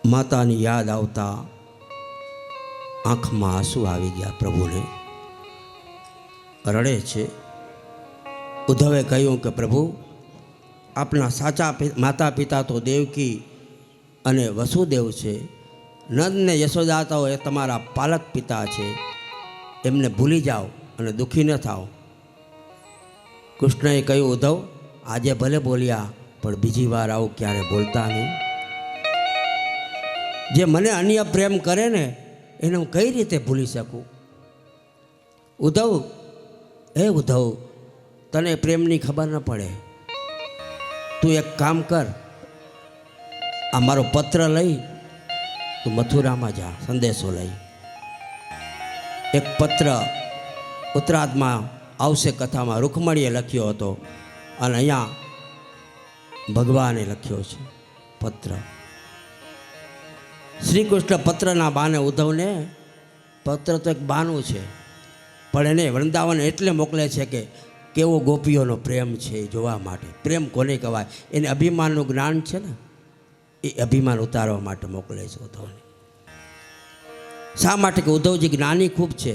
માતાની યાદ આવતા આંખમાં આંસુ આવી ગયા પ્રભુને. રડે છે. ઉદ્ધવે કહ્યું કે પ્રભુ, આપના સાચા માતા પિતા તો દેવકી અને વસુદેવ છે. નંદ ને યશોદા તો એ તમારા પાલક પિતા છે. એમને ભૂલી જાઓ અને દુઃખી ન થાઓ. કૃષ્ણએ કહ્યું, ઉદ્ધવ, આજે ભલે બોલ્યા પણ બીજી વાર આવું ક્યારે બોલતા નહીં. જે મને અન્ય પ્રેમ કરે ને એને હું કઈ રીતે ભૂલી શકું? ઉદ્ધવ, હે ઉદ્ધવ, તને પ્રેમની ખબર ન પડે. તું એક કામ કર, આ મારો પત્ર લઈ તું મથુરામાં જા, સંદેશો લઈ. એક પત્ર ઉત્તરાદમાં આવશે કથામાં રૂકમણીએ લખ્યો હતો અને અહીંયા ભગવાને લખ્યો છે પત્ર. શ્રી કૃષ્ણ પત્રના બાને ઉદ્ધવને, પત્ર તો એક બાનું છે પણ એને વૃંદાવન એટલે મોકલે છે કે કેવો ગોપીઓનો પ્રેમ છે એ જોવા માટે. પ્રેમ કોને કહેવાય? એને અભિમાનનું જ્ઞાન છે ને, એ અભિમાન ઉતારવા માટે મોકલે છે ઉદ્ધવને. શા માટે? કે ઉદ્ધવજી જ્ઞાની ખૂબ છે,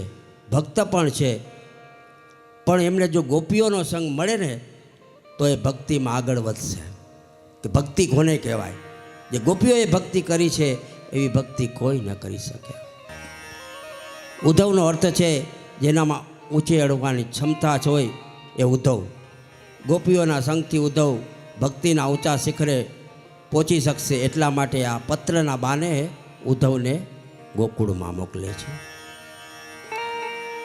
ભક્ત પણ છે, પણ એમને જો ગોપીઓનો સંગ મળે ને તો એ ભક્તિમાં આગળ વધશે. કે ભક્તિ કોને કહેવાય? જે ગોપીઓએ ભક્તિ કરી છે એવી ભક્તિ કોઈ ન કરી શકે. ઉદ્ધવનો અર્થ છે જેનામાં ઊંચે અડવાની ક્ષમતા જ હોય એ ઉદ્ધવ. ગોપીઓના સંગથી ઉદ્ધવ ભક્તિના ઊંચા શિખરે પહોંચી શકશે. એટલા માટે આ પત્રના બાને ઉદ્ધવને ગોકુળમાં મોકલે છે.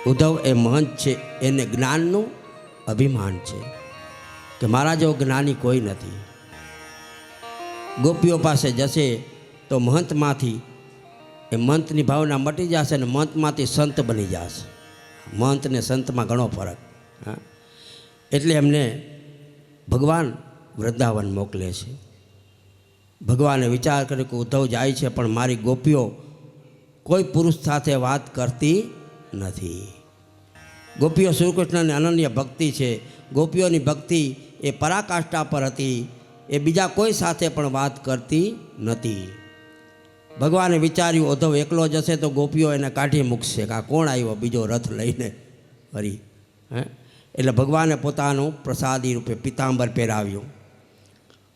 ઉદ્ધવ એ મહંત છે, એને જ્ઞાનનું અભિમાન છે કે મારા જેવો જ્ઞાની કોઈ નથી. ગોપીઓ પાસે જશે તો મહંતમાંથી એ મંતની ભાવના મટી જશે અને મંતમાંથી સંત બની જશે. મંત ને સંતમાં ઘણો ફરક. હા, એટલે એમને ભગવાન વૃંદાવન મોકલે છે. ભગવાને વિચાર કર્યો કે ઉદ્ધવ જાય છે પણ મારી ગોપીઓ કોઈ પુરુષ સાથે વાત કરતી નથી. ગોપીઓ શ્રીકૃષ્ણને અનન્ય ભક્તિ છે. ગોપીઓની ભક્તિ એ પરાકાષ્ઠા પર હતી. એ બીજા કોઈ સાથે પણ વાત કરતી નથી. ભગવાને વિચાર્યું ઉદ્ધવ એકલો જશે તો ગોપીઓ એને કાઢી મૂકશે કે આ કોણ આવ્યો બીજો રથ લઈને હરી. એટલે ભગવાને પોતાનું પ્રસાદી રૂપે પિતાંબર પહેરાવ્યું.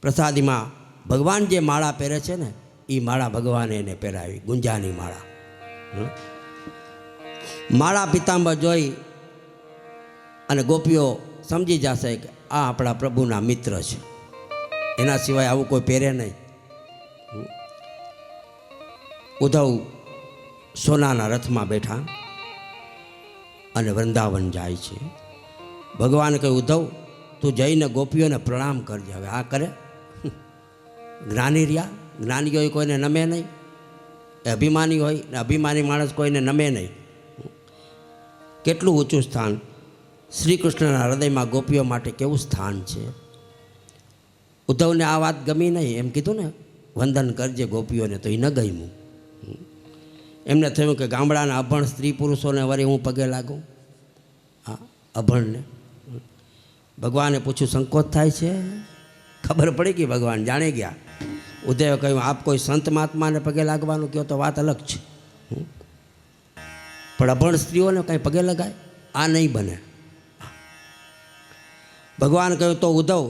પ્રસાદીમાં ભગવાન જે માળા પહેરે છે ને એ માળા ભગવાને એને પહેરાવી, ગુંજાની માળા. માળા પિતાંબર જોઈ અને ગોપીઓ સમજી જશે કે આ આપણા પ્રભુના મિત્ર છે, એના સિવાય આવું કોઈ પહેરે નહીં. ઉદ્ધવ સોનાના રથમાં બેઠા અને વૃંદાવન જાય છે. ભગવાન કહ્યું, ઉદ્ધવ તું જઈને ગોપીઓને પ્રણામ કરજે. હવે આ કરે જ્ઞાની રહ્યા. જ્ઞાની હોય કોઈને નમે નહીં, એ અભિમાની હોય ને અભિમાની માણસ કોઈને નમે નહીં. કેટલું ઊંચું સ્થાન! શ્રી કૃષ્ણના હૃદયમાં ગોપીઓ માટે કેવું સ્થાન છે. ઉદ્ધવને આ વાત ગમી નહીં. એમ કીધું ને વંદન કરજે ગોપીઓને, તો એ ન ગમ્યું. એમને થયું કે ગામડાના અભણ સ્ત્રી પુરુષોને વળી હું પગે લાગું. હા, અભણને. ભગવાને પૂછ્યું, સંકોચ થાય છે? ખબર પડી ગઈ, ભગવાન જાણી ગયા. ઉદ્ધવે કહ્યું, આપ કોઈ સંત મહાત્માને પગે લાગવાનું કહો તો વાત અલગ છે, પણ અભણ સ્ત્રીઓને કંઈ પગે લગાય? આ નહીં બને. ભગવાન કહ્યું, તો ઉદ્ધવ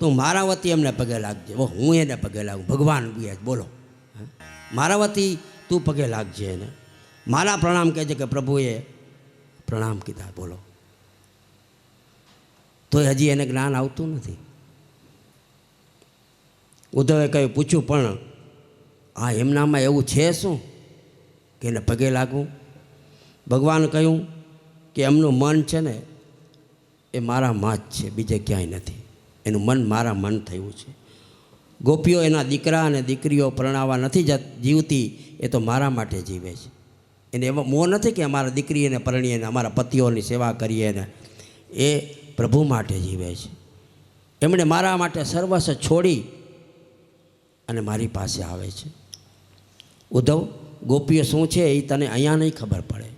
તું મારા વતી એમને પગે લાગજે. હું એને પગે લાગું? ભગવાન બોલો, મારા વતી તું પગે લાગજે એને. મારા પ્રણામ કહેજે કે પ્રભુએ પ્રણામ કીધા. બોલો. તો હજી એને જ્ઞાન આવતું નથી. ઉદ્ધવે કહ્યું, પૂછ્યું, પણ આ એમનામાં એવું છે શું કે એને પગે લાગવું? ભગવાન કહ્યું કે એમનું મન છે ને એ મારા માં જ છે, બીજે ક્યાંય નથી. એનું મન મારા મન થયું છે. ગોપીઓ એના દીકરા અને દીકરીઓ પરણાવવા નથી જીવતી, એ તો મારા માટે જીવે છે. એને એવો મોહ નથી કે અમારા દીકરીને પરણીએ ને અમારા પતિઓની સેવા કરીએ ને. એ પ્રભુ માટે જીવે છે. એમણે મારા માટે સર્વસ્વ છોડી અને મારી પાસે આવે છે. ઉદ્ધવ, ગોપીઓ શું છે એ તને અહીંયા નહીં ખબર પડે,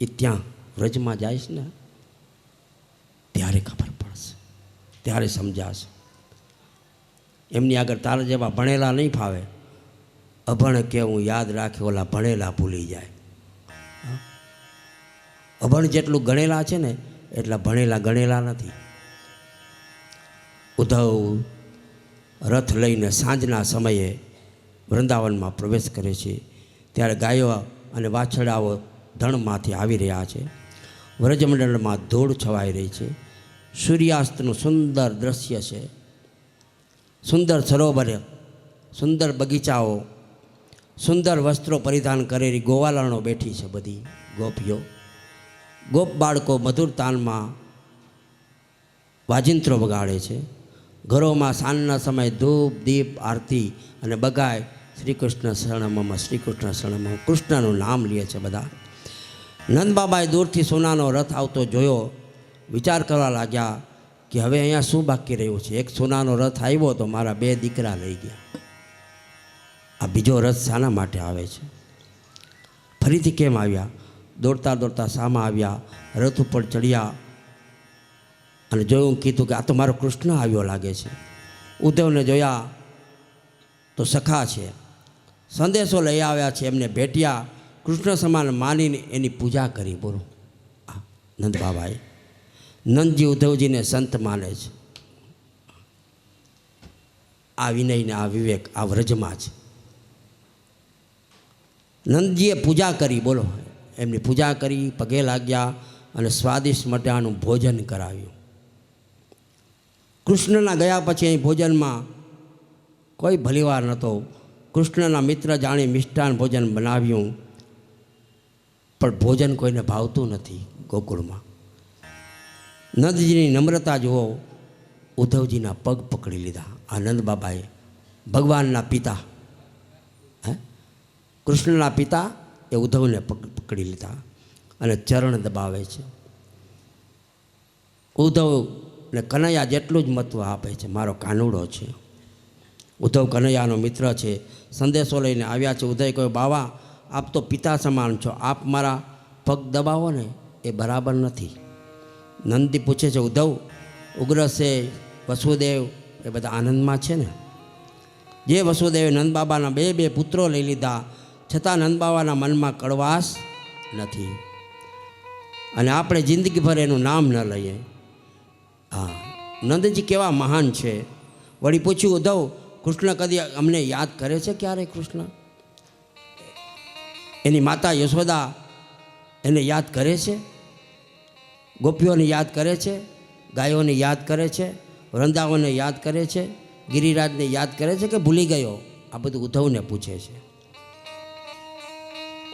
એ ત્યાં વ્રજમાં જઈશ ને ત્યારે ખબર પડશે, ત્યારે સમજાશે. એમની આગળ તારા જેવા ભણેલા નહીં ફાવે. અભણ કેવું યાદ રાખે ઓલા ભણેલા ભૂલી જાય. અભણ જેટલું ગણેલા છે ને એટલા ભણેલા ગણેલા નથી. ઉદ્ધવ રથ લઈને સાંજના સમયે વૃંદાવનમાં પ્રવેશ કરે છે. ત્યારે ગાયો અને વાછડાઓ ધણમાંથી આવી રહ્યા છે. વ્રજમંડળમાં ધૂળ છવાઈ રહી છે. સૂર્યાસ્તનું સુંદર દૃશ્ય છે. સુંદર સરોવર, સુંદર બગીચાઓ, સુંદર વસ્ત્રો પરિધાન કરેલી ગોવાલણો બેઠી છે. બધી ગોપીઓ, ગોપ બાળકો મધુર તાનમાં વાજિંત્રો વગાડે છે. ઘરોમાં સાંજના સમયે ધૂપ દીપ આરતી અને બગાય શ્રી કૃષ્ણ શરણમમ, શ્રી કૃષ્ણ શરણમમ, કૃષ્ણનું નામ લે છે બધા. નંદબાબાએ દૂરથી સોનાનો રથ આવતો જોયો. વિચાર કરવા લાગ્યા કે હવે અહીંયા શું બાકી રહ્યું છે. એક સોનાનો રથ આવ્યો તો મારા 2 દીકરા લઈ ગયા. આ બીજો રથ શાના માટે આવે છે? ફરીથી કેમ આવ્યા? દોડતા દોડતા સામા આવ્યા, રથ ઉપર ચડ્યા અને જોયું, કીધું કે આ તો મારો કૃષ્ણ આવ્યો લાગે છે. ઉદ્ધવને જોયા તો સખા છે, સંદેશો લઈ આવ્યા છે. એમને ભેટ્યા, કૃષ્ણ સમાન માનીને એની પૂજા કરી. બોલો, નંદ બાબાએ. નંદજી ઉદ્ધવજીને સંત માને છે. આ વિનયને આ વિવેક આ વ્રજમાં છે. નંદજીએ પૂજા કરી. બોલો, એમની પૂજા કરી, પગે લાગ્યા અને સ્વાદિષ્ટ મટાનું ભોજન કરાવ્યું. કૃષ્ણના ગયા પછી અહીં ભોજનમાં કોઈ ભલીવાર નહોતો. કૃષ્ણના મિત્ર જાણી મિષ્ટાન ભોજન બનાવ્યું, પણ ભોજન કોઈને ભાવતું નથી ગોકુળમાં. નંદજીની નમ્રતા જુઓ. ઉદ્ધવજીના પગ પકડી લીધા. આનંદ બાબાએ, ભગવાનના પિતા, કૃષ્ણના પિતા એ ઉદ્ધવને પકડી લીધા અને ચરણ દબાવે છે. ઉદ્ધવને કનૈયા જેટલું જ મહત્ત્વ આપે છે. મારો કાનુડો છે. ઉદ્ધવ કનૈયાનો મિત્ર છે. સંદેશો લઈને આવ્યા છે. ઉદ્ધવે કહ્યું, બાવા આપ તો પિતા સમાન છો, આપ મારા પગ દબાવો ને એ બરાબર નથી. નંદી પૂછે છે, ઉદ્ધવ ઉગ્રસે વસુદેવ એ બધા આનંદમાં છે ને? જે વસુદેવે નંદબાબાના 2 પુત્રો લઈ લીધા, છતાં નંદબાબાના મનમાં કડવાશ નથી અને આપણે જિંદગીભર એનું નામ ન લઈએ. હા, નંદજી કેવા મહાન છે. વળી પૂછ્યું, ઉદ્ધવ કૃષ્ણ કદી અમને યાદ કરે છે ક્યારે? કૃષ્ણ એની માતા યશોદા એને યાદ કરે છે? ગોપીઓને યાદ કરે છે? ગાયોને યાદ કરે છે? વૃંદાવનને યાદ કરે છે? ગિરિરાજને યાદ કરે છે કે ભૂલી ગયો? આ બધું ઉદ્ધવને પૂછે છે.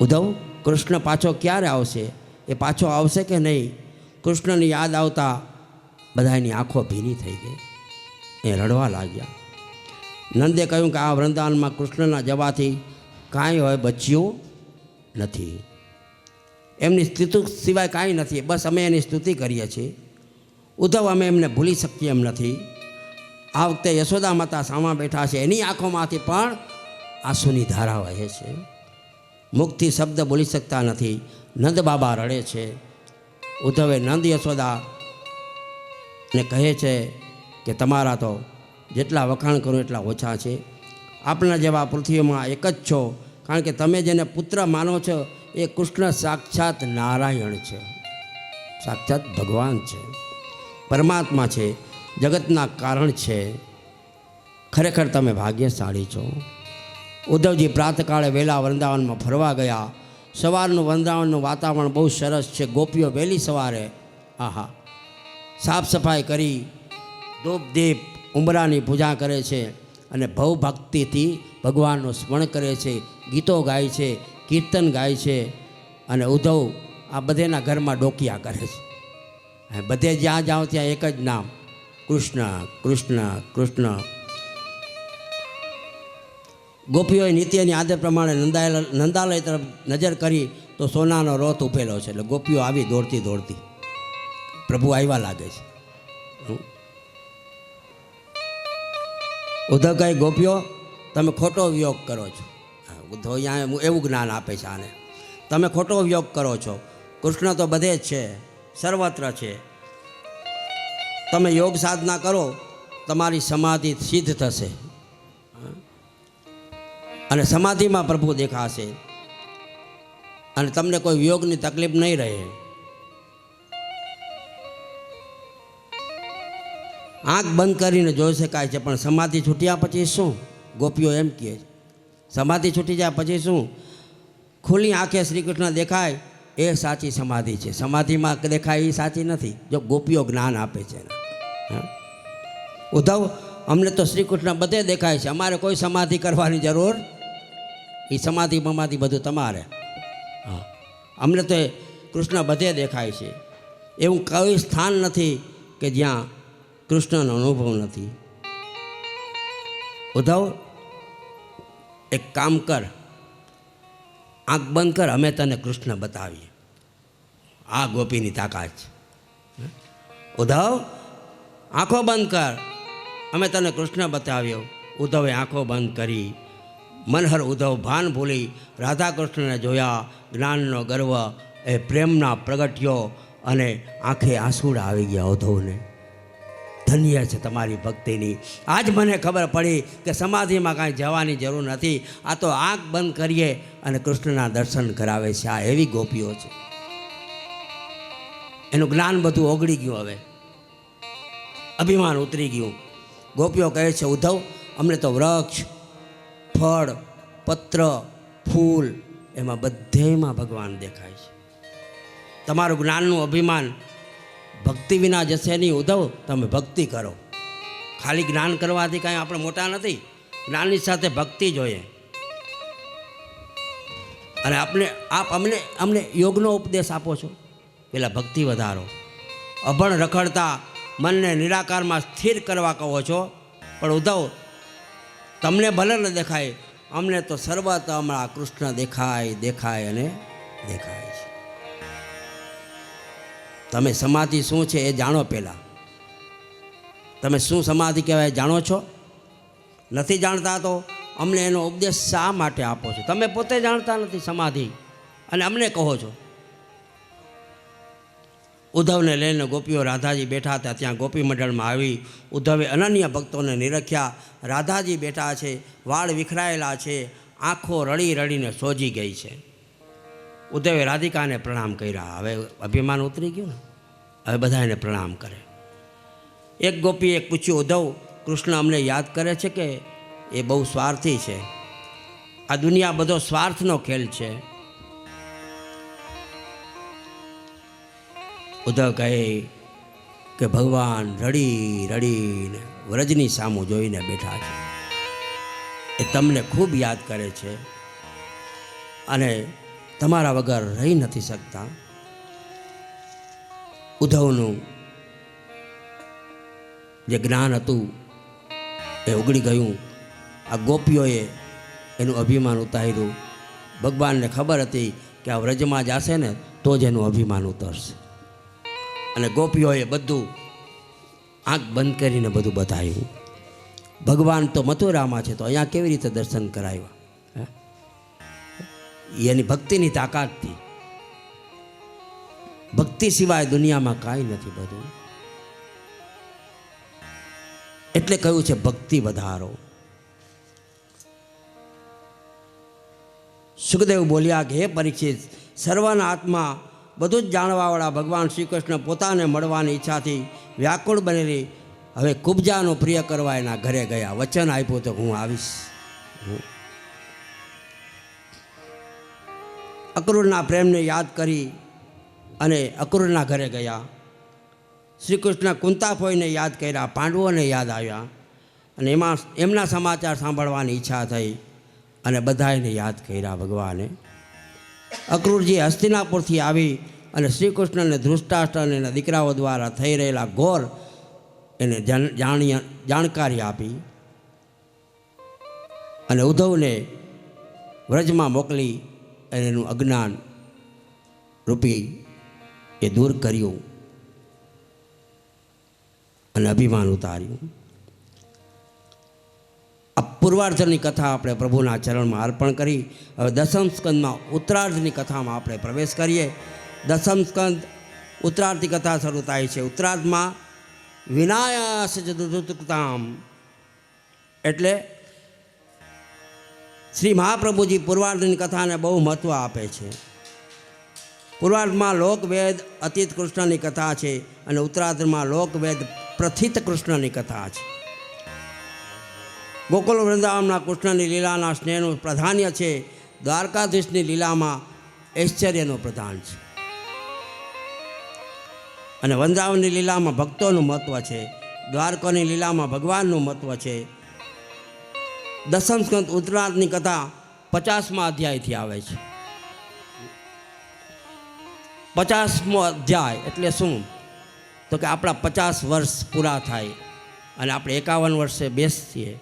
ઉદ્ધવ કૃષ્ણ પાછો ક્યારે આવશે? એ પાછો આવશે કે નહીં? કૃષ્ણની યાદ આવતા બધાની આંખો ભીની થઈ ગઈ. એ રડવા લાગ્યા. નંદે કહ્યું કે આ વૃંદાવનમાં કૃષ્ણના જવાથી કાંઈ હોય બચ્યું નથી. એમની સ્તુતિ સિવાય કાંઈ નથી. બસ અમે એની સ્તુતિ કરીએ છીએ. ઉદ્ધવ અમે એમને ભૂલી શકીએ એમ નથી. આ વખતે યશોદા માતા સામા બેઠા છે. એની આંખોમાંથી પણ આંસુની ધારા વહે છે. મુખથી શબ્દ બોલી શકતા નથી. નંદ બાબા રડે છે. ઉદ્ધવે નંદ યશોદાને કહે છે કે તમારા તો જેટલા વખાણ કરો એટલા ઓછા છે. આપણા જેવા પૃથ્વીમાં એક જ છો, કારણ કે તમે જેને પુત્ર માનો છો એ કૃષ્ણ સાક્ષાત નારાયણ છે, સાક્ષાત ભગવાન છે, પરમાત્મા છે, જગતના કારણ છે. ખરેખર તમે ભાગ્યશાળી છો. ઉદ્ધવજી પ્રાતકાળે વહેલા વૃંદાવનમાં ફરવા ગયા. સવારનું વૃંદાવનનું વાતાવરણ બહુ સરસ છે. ગોપીઓ વહેલી સવારે સાફ સફાઈ કરી ધૂપ દીપ ઉંબરાની પૂજા કરે છે અને ભવભક્તિથી ભગવાનનું સ્મરણ કરે છે, ગીતો ગાય છે, કીર્તન ગાય છે. અને ઉદ્ધવ આ બધેના ઘરમાં ડોકિયા કરે છે. બધે જ્યાં જાઓ ત્યાં એક જ નામ, કૃષ્ણ કૃષ્ણ કૃષ્ણ. ગોપીઓએ નિત્યની આદત પ્રમાણે નંદાલય તરફ નજર કરી તો સોનાનો રથ ઉભેલો છે. એટલે ગોપીઓ આવી દોડતી દોડતી પ્રભુ આવ્યા લાગે છે. ઉદ્ધવ કહે, ગોપીઓ તમે ખોટો વિયોગ કરો છો. ઉદ્ધવ અહીંયા એવું જ્ઞાન આપે છે આને. તમે ખોટો વિયોગ કરો છો. કૃષ્ણ તો બધે જ છે, સર્વત્ર છે. તમે યોગ સાધના કરો, તમારી સમાધિ સિદ્ધ થશે. અને સમાધિમાં પ્રભુ દેખાશે અને તમને કોઈ વિયોગની તકલીફ નહીં રહે. આંખ બંધ કરીને જોઈ શકાય છે, પણ સમાધિ છૂટ્યા પછી શું? ગોપીઓ એમ કહે છે, સમાધિ છૂટી જાય પછી શું? ખુલ્લી આંખે શ્રી કૃષ્ણ દેખાય એ સાચી સમાધિ છે. સમાધિમાં દેખાય એ સાચી નથી. જો ગોપીઓ જ્ઞાન આપે છે. ઉદ્ધવ, અમને તો શ્રી કૃષ્ણ બધે દેખાય છે, અમારે કોઈ સમાધિ કરવાની જરૂર. એ સમાધિ બમાધિ બધું તમારે. હા, અમને તો કૃષ્ણ બધે દેખાય છે. એવું કોઈ સ્થાન નથી કે જ્યાં કૃષ્ણનો અનુભવ નથી. ઉદ્ધવ, એક કામ કર, આંખ બંધ કર, અમે તને કૃષ્ણ બતાવીએ. આ ગોપીની તાકાત છે. ઉદ્ધવ, આંખો બંધ કર, અમે તને કૃષ્ણ બતાવ્યો. ઉદ્ધવે આંખો બંધ કરી. મનહર ઉદ્ધવ ભાન ભૂલી રાધા કૃષ્ણને જોયા. જ્ઞાનનો ગર્વ એ પ્રેમના પ્રગટ્યો અને આંખે આંસુડા આવી ગયા ઉદ્ધવને. ધન્ય છે તમારી ભક્તિની. આજ મને ખબર પડી કે સમાધિમાં કાંઈ જવાની જરૂર નથી. આ તો આંખ બંધ કરીએ અને કૃષ્ણના દર્શન કરાવે છે. આ એવી ગોપીઓ છે. એનું જ્ઞાન બધું ઓગળી ગયું. હવે અભિમાન ઉતરી ગયું. ગોપીઓ કહે છે, ઉદ્ધવ, અમને તો વૃક્ષ, ફળ, પત્ર, ફૂલ એમાં બધેમાં ભગવાન દેખાય છે. તમારું જ્ઞાનનું અભિમાન ભક્તિ વિના જશે નહીં. ઉદ્ધવ, તમે ભક્તિ કરો. ખાલી જ્ઞાન કરવાથી કાંઈ આપણે મોટા નથી. જ્ઞાનની સાથે ભક્તિ જોઈએ. અને અમને યોગનો ઉપદેશ આપો છો, પેલા ભક્તિ વધારો. અભણ રખડતા મનને નિરાકારમાં સ્થિર કરવા કહો છો. પણ ઉદ્ધવ, તમને ભલે ન દેખાય, અમને તો સર્વત હમણાં કૃષ્ણ દેખાય અને દેખાય છે. તમે સમાધિ શું છે એ જાણો. પહેલાં તમે શું સમાધિ કહેવાય જાણો છો? નથી જાણતા તો અમને એનો ઉપદેશ શા માટે આપો છો? તમે પોતે જાણતા નથી સમાધિ અને અમને કહો છો. ઉદ્ધવને લઈને ગોપીઓ રાધાજી બેઠા હતા. ત્યાં ગોપી મંડળમાં આવી ઉદ્ધવે અનન્ય ભક્તોને નિરખ્યા. રાધાજી બેઠા છે, વાળ વિખરાયેલા છે, આંખો રડી રડીને સોજી ગઈ છે. ઉદ્ધવે રાધિકાને પ્રણામ કર્યા. હવે અભિમાન ઉતરી ગયું ને, હવે બધા એને પ્રણામ કરે. એક ગોપીએ પૂછ્યું, ઉદ્ધવ, કૃષ્ણ અમને યાદ કરે છે કે એ બહુ સ્વાર્થી છે? આ દુનિયા બધો સ્વાર્થનો ખેલ છે. ઉદ્ધવ કહે કે ભગવાન રડી રડીને વ્રજની સામું જોઈને બેઠા છે. એ તમને ખૂબ યાદ કરે છે અને તમારા વગર રહી નથી શકતા. ઉદ્ધવનું જે જ્ઞાન હતું એ ઉગડી ગયું. આ ગોપીઓએ એનું અભિમાન ઉતાર્યું. ભગવાનને ખબર હતી કે આ વ્રજમાં જશે ને તો જ એનું અભિમાન ઉતરશે. અને ગોપીઓએ બધું આંખ બંધ કરીને બધું બતાવ્યું. ભગવાન તો મથુરામાં છે, તો અહીંયા કેવી રીતે દર્શન કરાવ્યા? એની ભક્તિની તાકાતથી. ભક્તિ સિવાય દુનિયામાં કાંઈ નથી બધું. એટલે કહ્યું છે ભક્તિ વધારો. સુખદેવ બોલ્યા કે હે પરીક્ષિત, સર્વના આત્મા બધું જ જાણવાવાળા ભગવાન શ્રી કૃષ્ણ પોતાને મળવાની ઈચ્છાથી વ્યાકુળ બનેલી હવે કુબજાનો પ્રિય કરવા એના ઘરે ગયા. વચન આપ્યું તો હું આવીશ. અક્રૂરના પ્રેમને યાદ કરી અને અક્રૂરના ઘરે ગયા. શ્રી કૃષ્ણ કુંતાફોઈને યાદ કર્યા, પાંડવોને યાદ આવ્યા અને એમના સમાચાર સાંભળવાની ઈચ્છા થઈ અને બધાને યાદ કર્યા ભગવાને. અક્રૂરજી હસ્તિનાપુરથી આવી અને શ્રી કૃષ્ણને ધૃષ્ટાષ્ટ્ર અને એના દીકરાઓ દ્વારા થઈ રહેલા ઘોર એને જાણકારી આપી અને ઉદ્ધવને વ્રજમાં મોકલી અને એનું અજ્ઞાન રૂપી એ દૂર કર્યું અને અભિમાન ઉતાર્યું. આ પૂર્વાર્ધની કથા આપણે પ્રભુના ચરણમાં અર્પણ કરી. હવે દસમ સ્કંદમાં ઉત્તરાર્ધની કથામાં આપણે પ્રવેશ કરીએ. દસમ સ્કંદ ઉત્તરાર્ધની કથા શરૂ થાય છે. ઉત્તરાર્ધમાં વિનાયાસ જદુતામ એટલે શ્રી મહાપ્રભુજી પૂર્વાર્ધની કથાને બહુ મહત્ત્વ આપે છે. પૂર્વાર્ધમાં લોકવેદ અતીત કૃષ્ણની કથા છે અને ઉત્તરાર્ધમાં લોકવેદ પ્રથિત કૃષ્ણની કથા છે. ગોકુલ વૃંદાવનના કૃષ્ણની લીલાના સ્નેહનું પ્રાધાન્ય છે. દ્વારકાધીશની લીલામાં ઐશ્વર્યનું પ્રધાન છે અને વૃંદાવનની લીલામાં ભક્તોનું મહત્ત્વ છે. દ્વારકાની લીલામાં ભગવાનનું મહત્ત્વ છે. દસમ સ્કંદ ઉત્તરાર્ધની કથા 50મા અધ્યાયથી આવે છે. 50મો અધ્યાય એટલે શું? તો કે આપણા 50 વર્ષ પૂરા થાય અને આપણે 51 વર્ષે બેસીએ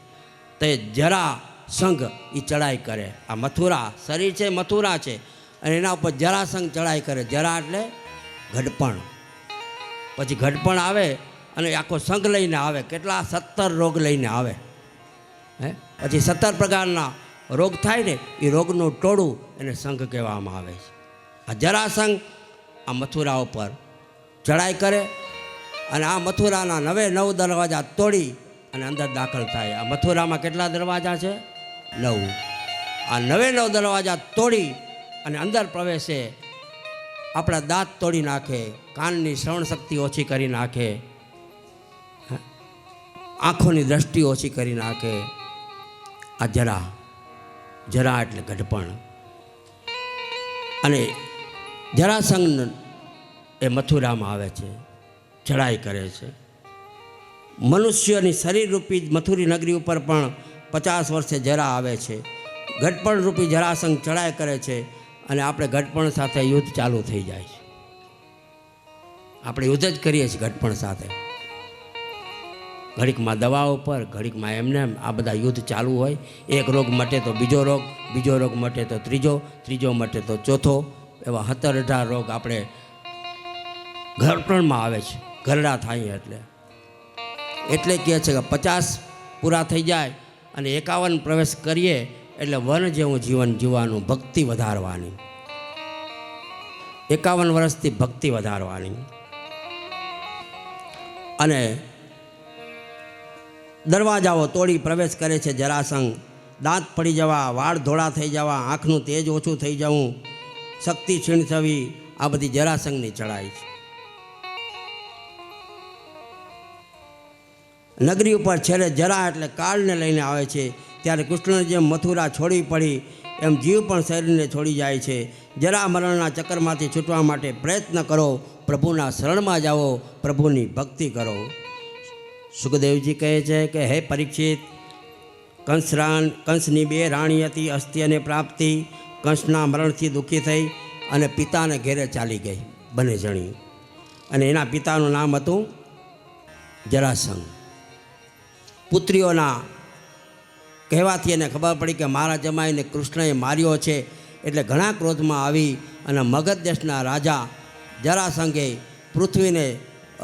તો જરા સંઘ એ ચડાઈ કરે. આ મથુરા શરીર છે, મથુરા છે અને એના ઉપર જરાસંઘ ચડાઈ કરે. જરા એટલે ઘડપણ. પછી ઘડપણ આવે અને આખો સંઘ લઈને આવે. કેટલા? 17 રોગ લઈને આવે. પછી 17 પ્રકારના રોગ થાય ને એ રોગનું ટોળું એને સંઘ કહેવામાં આવે છે. આ જરાસંઘ આ મથુરા ઉપર ચડાઈ કરે અને આ મથુરાના 9 દરવાજા તોડી અને અંદર દાખલ થાય. આ મથુરામાં કેટલા દરવાજા છે? 9. આ 9 દરવાજા તોડી અને અંદર પ્રવેશે. આપણા દાંત તોડી નાખે, કાનની શ્રવણ શક્તિ ઓછી કરી નાખે, આંખોની દ્રષ્ટિ ઓછી કરી નાખે. આ જરા એટલે ઘડપણ. અને જરાસંઘ એ મથુરામાં આવે છે, ચડાઈ કરે છે. મનુષ્યની શરીરરૂપી મથુરી નગરી ઉપર પણ 50 વર્ષે જરા આવે છે. ઘડપણ રૂપી જરાસંઘ ચડાઈ કરે છે અને આપણે ઘડપણ સાથે યુદ્ધ ચાલુ થઈ જાય છે. આપણે યુદ્ધ જ કરીએ છીએ ઘડપણ સાથે. ઘડીકમાં દવા ઉપર, ઘડીકમાં એમને આ બધા યુદ્ધ ચાલુ હોય. એક રોગ મટે તો બીજો રોગ, બીજો રોગ મટે તો ત્રીજો, ત્રીજો મટે તો ચોથો. એવા 17-18 રોગ આપણે ઘડપણમાં આવે છે. ઘરડા થાય એટલે કહે છે કે 50 પૂરા થઈ જાય અને 51 પ્રવેશ કરીએ એટલે વન જેવું જીવન જીવવાનું, ભક્તિ વધારવાની. 51 વર્ષથી ભક્તિ વધારવાની. અને દરવાજાઓ તોડી પ્રવેશ કરે છે જરાસંઘ. દાંત પડી જવા, વાળ ધોળા થઈ જવા, આંખનું તેજ ઓછું થઈ જવું, શક્તિ ક્ષીણ થવી, આ બધી જરાસંઘની ચડાઈ છે. નગરી ઉપર છેલ્લે જરા એટલે કાળને લઈને આવે છે. ત્યારે કૃષ્ણને જેમ મથુરા છોડી પડી એમ જીવ પણ શરીરને છોડી જાય છે. જરા મરણના ચક્કરમાંથી છૂટવા માટે પ્રયત્ન કરો, પ્રભુના શરણમાં જાઓ, પ્રભુની ભક્તિ કરો. સુખદેવજી કહે છે કે હે પરીક્ષિત, કંસની 2 રાણી હતી, અસ્ત્યને પ્રાપ્તિ. કંસના મરણથી દુઃખી થઈ અને પિતાને ઘેરે ચાલી ગઈ બંને જણી. અને એના પિતાનું નામ હતું જરાસંઘ. પુત્રીઓના કહેવાથી એને ખબર પડી કે મારા જમાઈને કૃષ્ણએ માર્યો છે. એટલે ઘણા ક્રોધમાં આવી અને મગધ દેશના રાજા જરાસંઘે પૃથ્વીને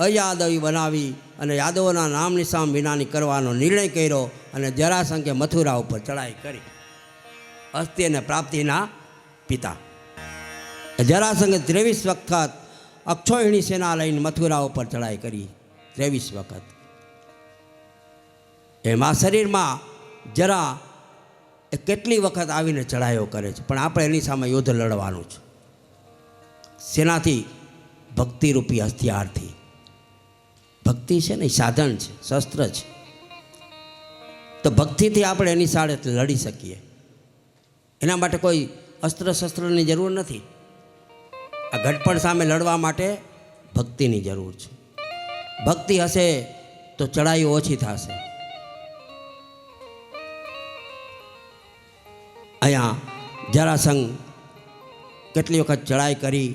અયાદવી બનાવી અને યાદવોના નામ નિશાન વિનાની કરવાનો નિર્ણય કર્યો અને જરાસંઘે મથુરા ઉપર ચડાઈ કરી. અસ્ત્ય અને પ્રાપ્તિના પિતા જરાસંઘે 23 વખત અક્ષોહિણી સેના લઈને મથુરા ઉપર ચડાઈ કરી. 23 વખત. એમાં શરીરમાં જરા એ કેટલી વખત આવીને ચડાઈઓ કરે છે, પણ આપણે એની સામે યુદ્ધ લડવાનું છે. શેનાથી? ભક્તિરૂપી હથિયારથી. ભક્તિ છે ને એ સાધન છે, શસ્ત્ર છે. તો ભક્તિથી આપણે એની સામે લડી શકીએ. એના માટે કોઈ અસ્ત્ર શસ્ત્રની જરૂર નથી. આ ઘડપણ સામે લડવા માટે ભક્તિની જરૂર છે. ભક્તિ હશે તો ચડાઈ ઓછી થશે. અહીંયા જરાસંઘ કેટલી વખત ચડાઈ કરી.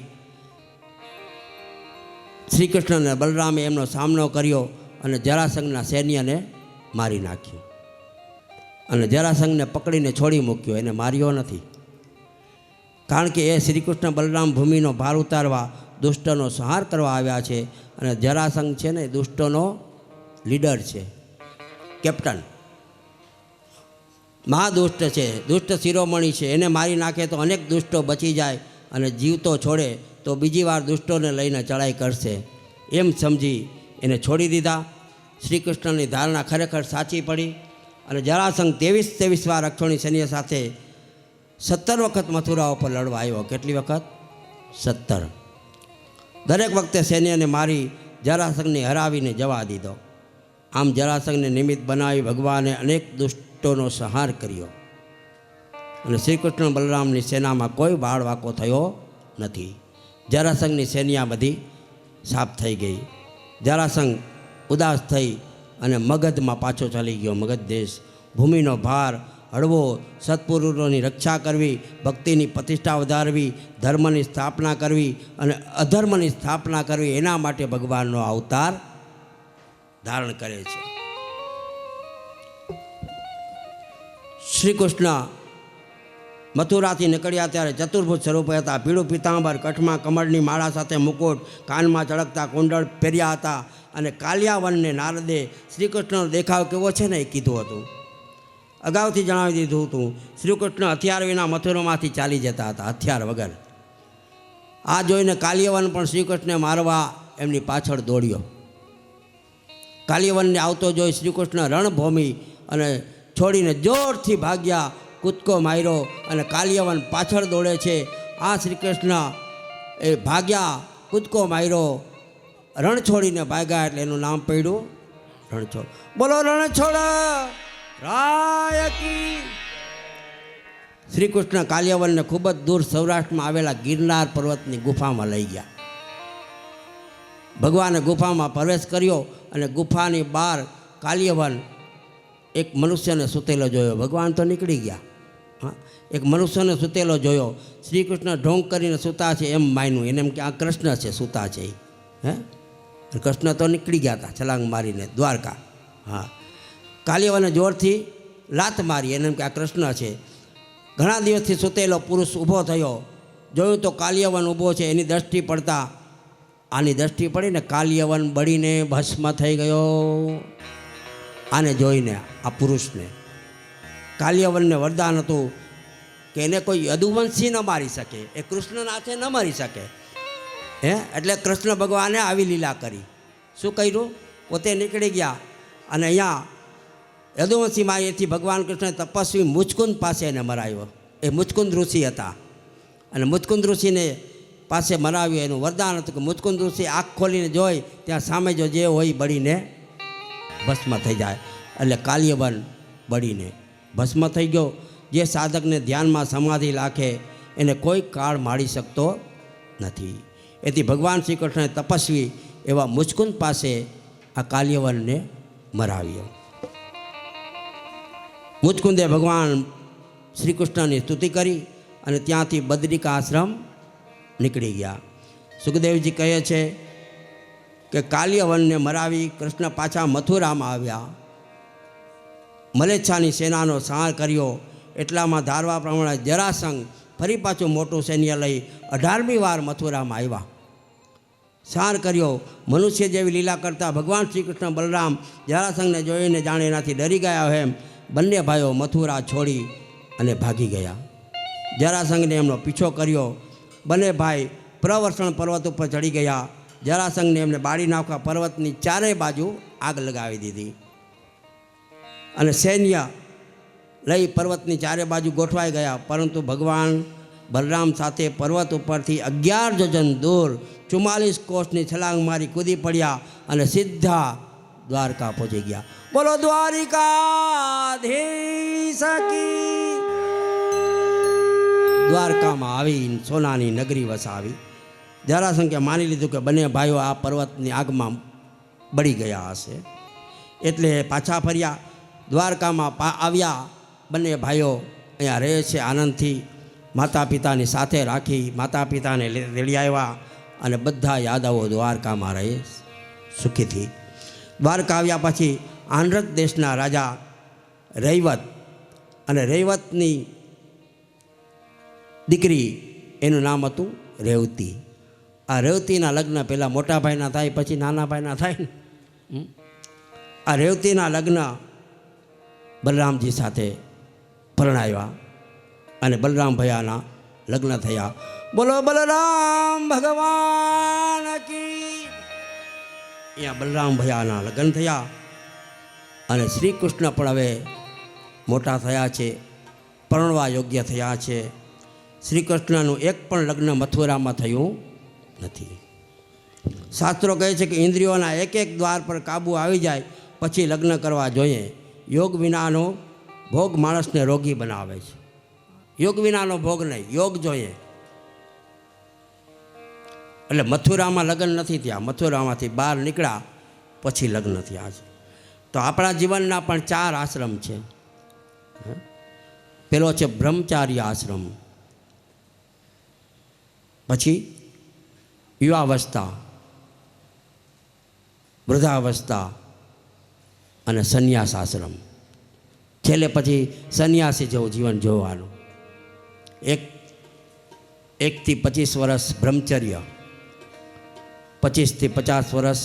શ્રી કૃષ્ણ અને બલરામે એમનો સામનો કર્યો અને જરાસંઘના સૈન્યને મારી નાખ્યું. અને જરાસંઘને પકડીને છોડી મૂક્યો, એને માર્યો નથી. કારણ કે એ શ્રી કૃષ્ણ બલરામ ભૂમિનો ભાર ઉતારવા, દુષ્ટનો સંહાર કરવા આવ્યા છે. અને જરાસંઘ છે ને દુષ્ટોનો લીડર છે, કેપ્ટન. મહાદુષ્ટ છે, દુષ્ટ શિરોમણી છે. એને મારી નાખે તો અનેક દુષ્ટો બચી જાય અને જીવતો છોડે તો બીજી વાર દુષ્ટોને લઈને ચડાઈ કરશે. એમ સમજી એને છોડી દીધા. શ્રી કૃષ્ણની ધારણા ખરેખર સાચી પડી અને જરાસંઘ 23 વાર અક્ષોણી સૈન્ય સાથે 17 વખત મથુરા ઉપર લડવા આવ્યો. કેટલી વખત? 17. દરેક વખતે સૈન્યને મારી જરાસંઘને હરાવીને જવા દીધો. આમ જરાસંઘને નિમિત્ત બનાવી ભગવાને અનેક દુષ્ટોનો સંહાર કર્યો અને શ્રી કૃષ્ણ બલરામની સેનામાં કોઈ બાળવાકો થયો નથી. જરાસંઘની સેના બધી સાફ થઈ ગઈ. જરાસંઘ ઉદાસ થઈ અને મગધમાં પાછો ચાલી ગયો. મગધ દેશ. ભૂમિનો ભાર હળવો, સત્પુરુષોની રક્ષા કરવી, ભક્તિની પ્રતિષ્ઠા વધારવી, ધર્મની સ્થાપના કરવી અને અધર્મની સ્થાપના કરવી, એના માટે ભગવાનનો અવતાર ધારણ કરે છે. શ્રી કૃષ્ણ મથુરાથી નીકળ્યા ત્યારે ચતુર્ભુજ સ્વરૂપે હતા. પીળું પિતાંબર, કઠમાં કમળની માળા સાથે મુકુટ, કાનમાં ચળકતા કુંડળ પહેર્યા હતા. અને કાલિયાવનને નારદે શ્રી કૃષ્ણનો દેખાવ કેવો છે ને એ કીધું હતું. અગાઉથી જણાવી દીધું હતું. શ્રી કૃષ્ણ હથિયાર વિના મથુરામાંથી ચાલી જતા હતા, હથિયાર વગર. આ જોઈને કાલિયાવન પણ શ્રી કૃષ્ણને મારવા એમની પાછળ દોડ્યો. કાલિયાવનને આવતો જોઈ શ્રી કૃષ્ણ રણભૂમિ અને છોડીને જોરથી ભાગ્યા, કૂદકો માર્યો અને કાલિયાવન પાછળ દોડે છે. આ શ્રી કૃષ્ણ એ ભાગ્યા, કૂદકો માર્યો, રણ છોડીને ભાગ્યા એટલે એનું નામ પડ્યું રણછોડ. બોલો રણછોડ રાય કી. શ્રી કૃષ્ણ કાલિયાવનને ખૂબ જ દૂર સૌરાષ્ટ્રમાં આવેલા ગિરનાર પર્વતની ગુફામાં લઈ ગયા. ભગવાને ગુફામાં પ્રવેશ કર્યો અને ગુફાની બહાર કાલિયાવન એક મનુષ્યને સૂતેલો જોયો. ભગવાન તો નીકળી ગયા. હા, એક મનુષ્યને સૂતેલો જોયો. શ્રી કૃષ્ણ ઢોંગ કરીને સૂતા છે એમ માન્યું. એને એમ કે આ કૃષ્ણ છે, સૂતા છે. હે, કૃષ્ણ તો નીકળી ગયા હતા છલાંગ મારીને દ્વારકા. હા, કાલિયાવને જોરથી લાત મારી. એને એમ કે આ કૃષ્ણ છે. ઘણા દિવસથી સૂતેલો પુરુષ ઊભો થયો. જોયું તો કાલિયાવન ઊભો છે. એની દ્રષ્ટિ પડતા આની દ્રષ્ટિ પડીને કાલિયાવન બળીને ભસ્મ થઈ ગયો. આને જોઈને આ પુરુષને કાલિયાવનને વરદાન હતું કે એને કોઈ યદુવંશી ન મારી શકે, એ કૃષ્ણના હાથે ન મારી શકે. હે, એટલે કૃષ્ણ ભગવાને આવી લીલા કરી. શું કર્યું? પોતે નીકળી ગયા અને અહીંયા યદુવંશી મારીથી ભગવાન કૃષ્ણ તપસ્વી મુચકુંદ પાસે એને મરાવ્યો. એ મુચકુંદ ઋષિ હતા અને મુચકુંદ ઋષિને પાસે મરાવ્યો. એનું વરદાન હતું કે મુચકુંદ ઋષિ આંખ ખોલીને જોઈ ત્યાં સામે જો જે હોય બળીને ભસ્મ થઈ જાય. એટલે કાલિયાવન બળીને ભસ્મ થઈ ગયો. જે સાધકને ધ્યાનમાં સમાધિ રાખે એને કોઈ કાળ મારી શકતો નથી. એથી ભગવાન શ્રી કૃષ્ણએ તપસ્વી એવા મુચકુંદ પાસે આ કાલિયાવનને મરાવ્યો. મુચકુંદે ભગવાન શ્રી કૃષ્ણની સ્તુતિ કરી અને ત્યાંથી બદ્રિકા આશ્રમ નીકળી ગયા. સુખદેવજી કહે છે કે કાલિયાવનને મરાવી કૃષ્ણ પાછા મથુરામાં આવ્યા. મલેચ્છાની સેનાનો સંહાર કર્યો. એટલામાં ધારવા પ્રમાણે જરાસંઘ ફરી પાછું મોટું સૈન્ય લઈ 18મી વાર મથુરામાં આવ્યા. સંહાર કર્યો. મનુષ્ય જેવી લીલા કરતા ભગવાન શ્રી કૃષ્ણ બલરામ જરાસંઘને જોઈને જાણે એનાથી ડરી ગયા હોય એમ બંને ભાઈઓ મથુરા છોડી અને ભાગી ગયા. જરાસંઘને એમનો પીછો કર્યો. બંને ભાઈ પ્રવર્ષણ પર્વત ઉપર ચડી ગયા. જરાસંઘને એમને બાળી નાખવા પર્વતની ચારેય બાજુ આગ લગાવી દીધી અને સૈન્ય લઈ પર્વતની ચારે બાજુ ગોઠવાઈ ગયા. પરંતુ ભગવાન બલરામ સાથે પર્વત ઉપરથી 11 યોજન દૂર 44 કોષની છલાંગ મારી કૂદી પડ્યા અને સીધા દ્વારકા પહોંચી ગયા. બોલો દ્વારિકાધીશ કી. દ્વારકામાં આવી સોનાની નગરી વસાવી. જરાસંઘે માની લીધું કે બંને ભાઈઓ આ પર્વતની આગમાં બળી ગયા હશે એટલે પાછા ફર્યા. દ્વારકામાં આવ્યા. બંને ભાઈઓ અહીંયા રહે છે આનંદથી. માતા પિતાની સાથે રાખી માતા પિતાને તેડી આવ્યા અને બધા યાદવો દ્વારકામાં રહે સુખીથી. દ્વારકા આવ્યા પછી આંધ્ર દેશના રાજા રૈવત અને રૈવતની દીકરી એનું નામ હતું રેવતી. આ રેવતીના લગ્ન પહેલાં મોટા ભાઈના થાય પછી નાના ભાઈના થાય ને. આ રેવતીના લગ્ન બલરામજી સાથે પરણાવ્યા અને બલરામ ભૈયાના લગ્ન થયા. બોલો બલરામ ભગવાન કી. અહીંયા બલરામ ભૈયાના લગ્ન થયા અને શ્રી કૃષ્ણ પણ હવે મોટા થયા છે, પરણવા યોગ્ય થયા છે. શ્રી કૃષ્ણનું એક પણ લગ્ન મથુરામાં થયું નથી. શાસ્ત્રો કહે છે કે ઇન્દ્રિયોના એક એક દ્વાર પર કાબૂ આવી જાય પછી લગ્ન કરવા જોઈએ. યોગ વિનાનો ભોગ માણસને રોગી બનાવે છે. યોગ વિનાનો ભોગ નહીં, યોગ જોઈએ. એટલે મથુરામાં લગ્ન નથી થયા, મથુરામાંથી બહાર નીકળ્યા પછી લગ્ન થયા છે. તો આપણા જીવનના પણ 4 આશ્રમ છે. પેલો છે બ્રહ્મચાર્ય આશ્રમ, પછી યુવાવસ્થા, વૃદ્ધાવસ્થા અને સંન્યાસ આશ્રમ. છેલ્લે પછી સંન્યાસી જેવું જીવન જોવાનું. 1 થી 25 વર્ષ બ્રહ્મચર્ય, 25 થી 50 વર્ષ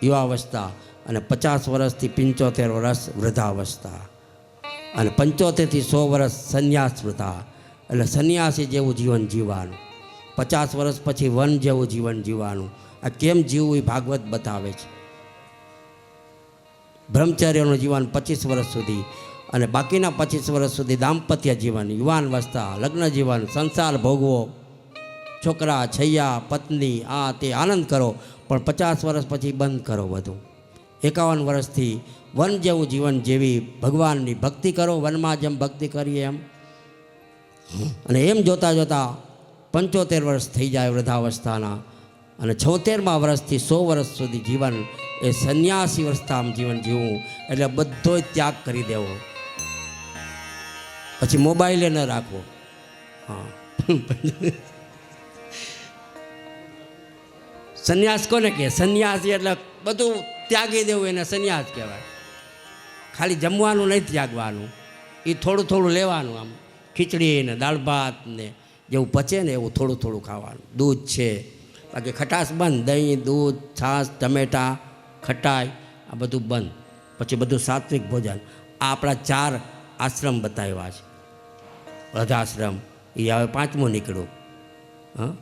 યુવાવસ્થા અને 50 વર્ષથી 75 વર્ષ વૃદ્ધાવસ્થા અને 75 થી 100 વર્ષ સંન્યાસ વૃદ્ધા. એટલે સંન્યાસી જેવું જીવન જીવવાનું. 50 વર્ષ પછી વન જેવું જીવન જીવવાનું. આ કેમ જીવવું એ ભાગવત બતાવે છે. બ્રહ્મચર્યનું જીવન 25 વર્ષ સુધી અને બાકીના 25 વર્ષ સુધી દાંપત્ય જીવન, યુવાનવસ્થા, લગ્ન જીવન, સંસાર ભોગવો, છોકરા છૈયા પત્ની આ તે આનંદ કરો, પણ 50 વર્ષ પછી બંધ કરો બધું. 51 વર્ષથી વન જેવું જીવન જેવી ભગવાનની ભક્તિ કરો, વનમાં જેમ ભક્તિ કરીએ એમ. અને એમ જોતાં જોતાં 75 વર્ષ થઈ જાય વૃદ્ધાવસ્થાના અને 76મા વર્ષથી 100 વર્ષ સુધી જીવન એ સંન્યાસી અવસ્થામાં જીવન જીવવું. એટલે બધો ત્યાગ કરી દેવો. પછી મોબાઈલે ન રાખવો. હા, સંન્યાસ કોને કહે? સંન્યાસી એટલે બધું ત્યાગી દેવું, એને સંન્યાસ કહેવાય. ખાલી જમવાનું નહીં ત્યાગવાનું, એ થોડું થોડું લેવાનું. આમ ખીચડી ને દાળ ભાત ને જેવું પચે ને એવું થોડું થોડું ખાવાનું. દૂધ છે, બાકી ખટાશ બંધ. દહીં, દૂધ, છાશ, ટમેટાં, ખટાઈ આ બધું બંધ. પછી બધું સાત્વિક ભોજન. આ આપણા 4 આશ્રમ બતાવ્યા છે. વૃદ્ધાશ્રમ એ હવે 5મું નીકળ્યું. હા,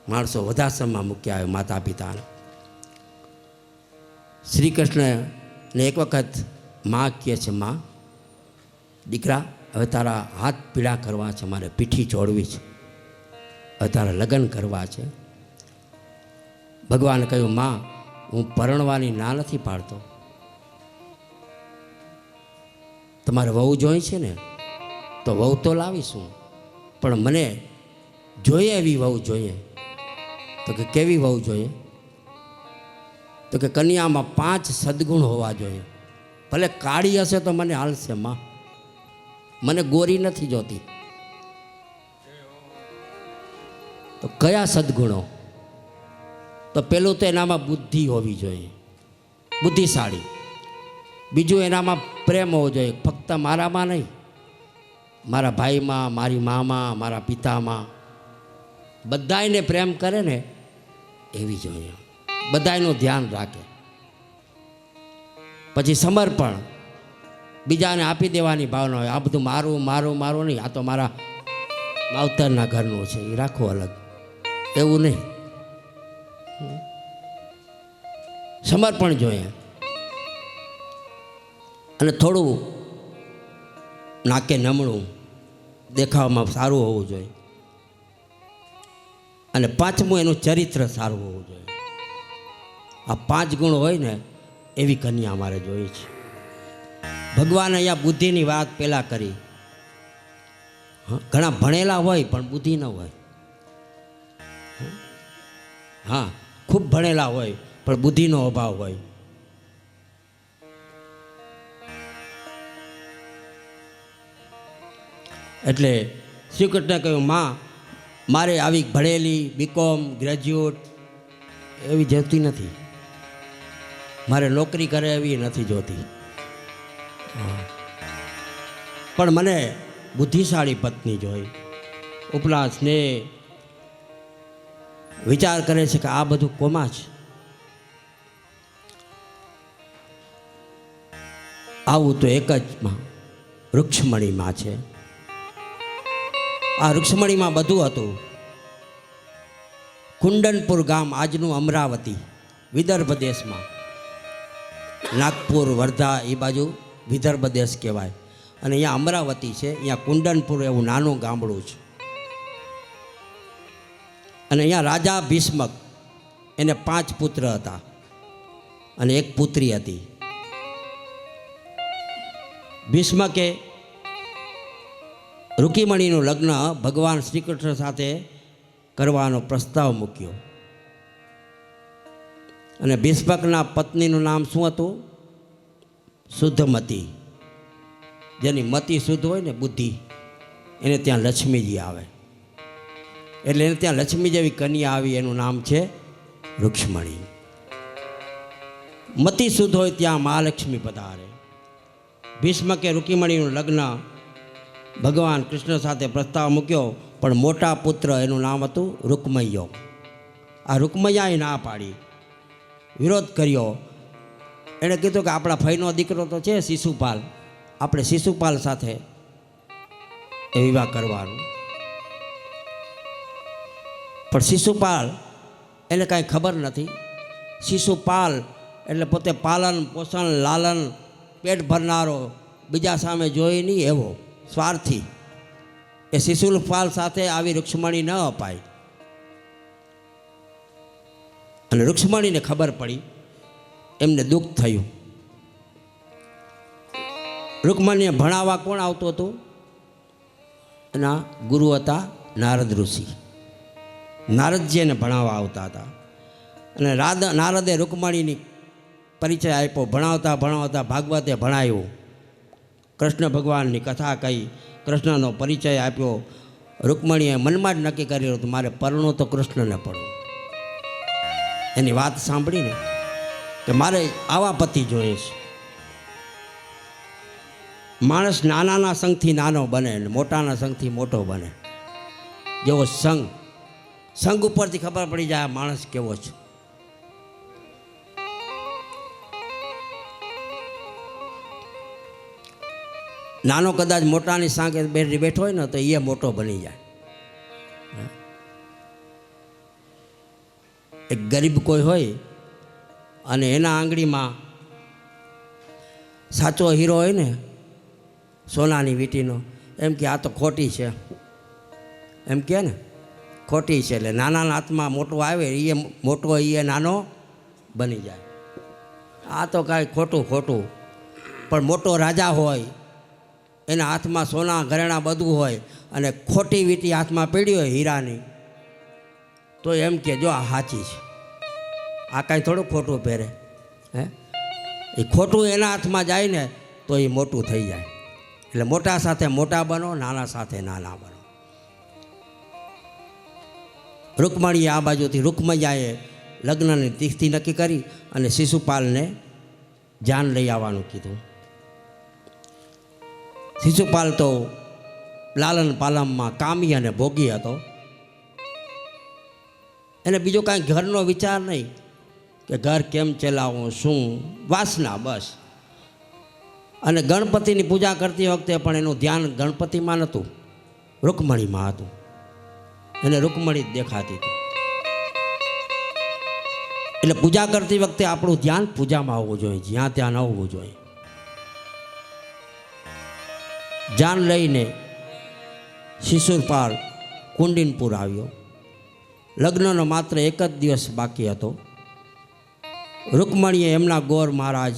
માણસો વૃદ્ધાશ્રમમાં મૂક્યા આવે માતા પિતાને. શ્રી કૃષ્ણને એક વખત માં કહે છે, માં દીકરા હવે તારા હાથ પીળા કરવા છે, મારે પીઠી ચોડવી છે, હવે તારા લગ્ન કરવા છે. ભગવાને કહ્યું, માં હું પરણવાની ના નથી પાડતો, તમારે વહુ જોઈ છે ને તો વહુ તો લાવીશું, પણ મને જોઈએ એવી વહુ જોઈએ. તો કે કેવી વહુ જોઈએ? તો કે કન્યામાં 5 સદગુણ હોવા જોઈએ. ભલે કાળી હશે તો મને હાલશે માં, મને ગોરી નથી જોતી. તો કયા સદગુણો? તો પેલું તો એનામાં બુદ્ધિ હોવી જોઈએ, બુદ્ધિશાળી. બીજું એનામાં પ્રેમ હોવો જોઈએ, ફક્ત મારામાં નહીં, મારા ભાઈમાં, મારી મામાં, મારા પિતામાં, બધાને પ્રેમ કરે ને એવી જોઈએ, બધાનું ધ્યાન રાખે. પછી સમર્પણ, બીજાને આપી દેવાની ભાવના હોય. આ બધું મારું મારું મારું નહીં, આ તો મારા માવતરના ઘરનું છે, એ રાખો અલગ, એવું નહીં. સમર્પણ જોઈએ. અને થોડું નાકે નમણું, દેખાવામાં સારું હોવું જોઈએ. અને 5મું એનું ચરિત્ર સારું હોવું જોઈએ. આ 5 ગુણ હોય ને એવી કન્યા મારે જોઈ છે. ભગવાને અહીંયા બુદ્ધિની વાત પહેલાં કરી. ઘણા ભણેલા હોય પણ બુદ્ધિ ન હોય. હા, ખૂબ ભણેલા હોય પણ બુદ્ધિનો અભાવ હોય. એટલે શ્રી કૃષ્ણે કહ્યું, માં મારે આવી ભણેલી બીકોમ ગ્રેજ્યુએટ એવી જોતી નથી, મારે નોકરી કરે એવી નથી જોતી, પણ મને બુદ્ધિશાળી પત્ની જોઈ. ઉપલા સ્નેહ વિચાર કરે છે કે આ બધું કોમાં છે. આવું તો એક જ માં વૃક્ષમણીમાં છે. આ વૃક્ષમણીમાં બધું હતું. કુંડનપુર ગામ આજનું અમરાવતી, વિદર્ભ દેશમાં, નાગપુર, વર્ધા એ બાજુ વિદર્ભ દેશ કહેવાય. અને અહીંયા અમરાવતી છે, અહીંયા કુંડનપુર એવું નાનું ગામડું છે. અને અહીંયા રાજા ભીષ્મક, એને 5 પુત્ર હતા અને 1 પુત્રી હતી. ભીષ્મકે રૂકીમણીનું લગ્ન ભગવાન શ્રી કૃષ્ણ સાથે કરવાનો પ્રસ્તાવ મૂક્યો. અને ભીષ્મકના પત્નીનું નામ શું હતું? શુદ્ધમતી. જેની મતિ શુદ્ધ હોય ને, બુદ્ધિ, એને ત્યાં લક્ષ્મીજી આવે. એટલે એને ત્યાં લક્ષ્મી જેવી કન્યા આવી, એનું નામ છે રૂક્ષ્મણી. મતિ શુદ્ધ હોય ત્યાં મહાલક્ષ્મી પધારે. ભીષ્મકે રૂકીમણીનું લગ્ન ભગવાન કૃષ્ણ સાથે પ્રસ્તાવ મૂક્યો, પણ મોટા પુત્ર એનું નામ હતું રૂકમૈયો. આ રૂકમૈયાએ ના પાડી, વિરોધ કર્યો. એણે કીધું કે આપણા ફઈનો દીકરો તો છે શિશુપાલ, આપણે શિશુપાલ સાથે એ વિવાહ કરવાનું. પણ શિશુપાલ એને કાંઈ ખબર નથી. શિશુપાલ એટલે પોતે પાલન પોષણ લાલન પેટ ભરનારો, બીજા સામે જોઈ નહીં એવો સ્વાર્થી. એ શિશુપાલ સાથે આવી રૂક્ષ્મણી ન અપાય. અને રૂક્ષ્મણીને ખબર પડી, એમને દુઃખ થયું. રૂકમણીને ભણાવવા કોણ આવતું હતું? એના ગુરુ હતા નારદ ઋષિ. નારદજી એને ભણાવવા આવતા હતા. અને નારદે રૂકમણીની પરિચય આપ્યો. ભણાવતા ભણાવતા ભાગવતે ભણાવ્યું, કૃષ્ણ ભગવાનની કથા કહી, કૃષ્ણનો પરિચય આપ્યો. રૂકમણીએ મનમાં જ નક્કી કર્યું હતું મારે પરણું તો કૃષ્ણને પડવું. એની વાત સાંભળીને કે મારે આવા પતિ જોઈએ છે. માણસ નાનાના સંગથી નાનો બને ને મોટાના સંગથી મોટો બને. જેવો સંગ ઉપરથી ખબર પડી જાય માણસ કેવો છે. નાનો કદાચ મોટાની સાંગે બેઠો હોય ને તો એ મોટો બની જાય. એક ગરીબ કોઈ હોય અને એના આંગળીમાં સાચો હીરો હોય ને, સોનાની વીંટીનો, એમ કે આ તો ખોટી છે, એમ કે ને ખોટી છે. એટલે નાના હાથમાં મોટો આવે, એ મોટો એ નાનો બની જાય. આ તો કાંઈ ખોટું. પણ મોટો રાજા હોય, એના હાથમાં સોના ઘરેણા બધું હોય, અને ખોટી વીંટી હાથમાં પડી હોય હીરાની, તો એમ કે જો આ સાચી છે, આ કાંઈ થોડું ખોટું પહેરે. એ ખોટું એના હાથમાં જાય ને તો એ મોટું થઈ જાય. એટલે મોટા સાથે મોટા બનો, નાના સાથે નાના બનો. રૂકમણીએ આ બાજુથી રૂકમૈયાએ લગ્નની તિથિ નક્કી કરી અને શિશુપાલને જાન લઈ આવવાનું કીધું. શિશુપાલ તો લાલન પાલનમાં કામી અને ભોગી હતો. એને બીજો કાંઈ ઘરનો વિચાર નહીં કે ઘર કેમ ચલાવવું, શું, વાસના બસ. અને ગણપતિની પૂજા કરતી વખતે પણ એનું ધ્યાન ગણપતિમાં નહોતું, રૂકમણીમાં હતું. એને રૂકમણી જ દેખાતી હતી. એટલે પૂજા કરતી વખતે આપણું ધ્યાન પૂજામાં આવવું જોઈએ, જ્યાં ત્યાં ન હોવું જોઈએ. જાન લઈને શિશુપાલ કુંડિનપુર આવ્યો. લગ્નનો માત્ર 1 જ દિવસ બાકી હતો. રૂકમણીએ એમના ગોર મહારાજ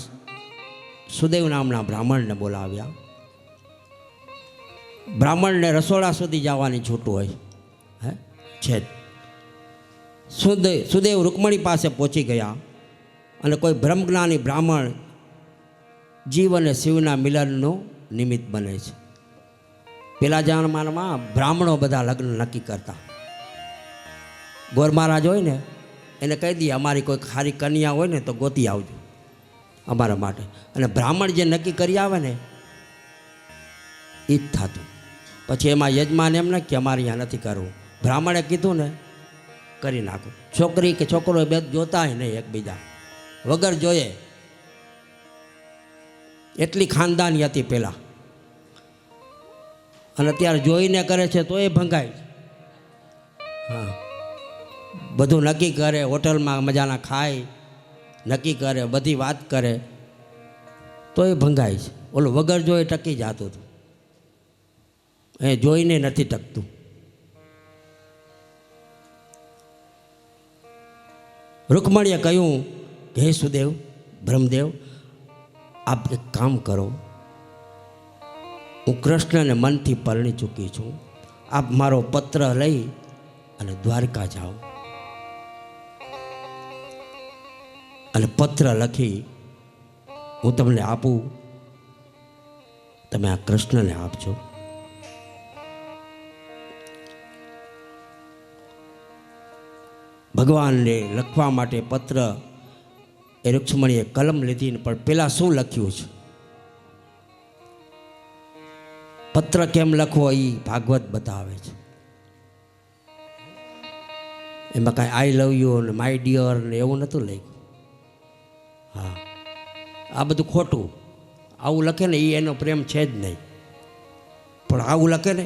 સુદેવ નામના બ્રાહ્મણને બોલાવ્યા. બ્રાહ્મણને રસોડા સુધી જવાની છૂટ હોય છે. સુદેવ રૂકમણી પાસે પહોંચી ગયા અને કોઈ બ્રહ્મજ્ઞાની બ્રાહ્મણ જીવ અને શિવના મિલનનું નિમિત્ત બને છે. પેલા જમાનામાં બ્રાહ્મણો બધા લગ્ન નક્કી કરતા. ગોર મહારાજ હોય ને એને કહી દઈએ અમારી કોઈ ખારી કન્યા હોય ને તો ગોતી આવજો અમારા માટે. અને બ્રાહ્મણ જે નક્કી કરી આવે ને એ જ થતું. પછી એમાં યજમાન એમ ને કે અમારે અહીંયા નથી કરવું. બ્રાહ્મણે કીધું ને કરી નાખો. છોકરી કે છોકરો બે જોતા હોય નહીં એકબીજા, વગર જોઈએ. એટલી ખાનદાની હતી પહેલાં. અને અત્યારે જોઈને કરે છે તો એ ભંગાય. હા, બધું નક્કી કરે, હોટલમાં મજાના ખાય, નક્કી કરે, બધી વાત કરે તો એ ભંગાય છે. ઓલું વગર જોઈ ટકી જતું હતું, એ જોઈને નથી ટકતું. રૂકમણીએ કહ્યું કે હે સુદેવ, બ્રહ્મદેવ, આપ એક કામ કરો, હું કૃષ્ણને મનથી પરણી ચૂકી છું, આપ મારો પત્ર લઈ અને દ્વારકા જાઓ અને પત્ર લખી હું તમને આપું, તમે આ કૃષ્ણને આપજો. ભગવાનને લખવા માટે પત્ર એ રૂક્ષ્મણીએ કલમ લીધી, પણ પેલા શું લખ્યું છે, પત્ર કેમ લખવો એ ભાગવત બતાવે છે. એમાં કાંઈ આઈ લવ યુ ને માય ડિયર ને એવું નહોતું લખ્યું. હા, આ બધું ખોટું. આવું લખે ને એ એનો પ્રેમ છે જ નહીં. પણ આવું લખે ને,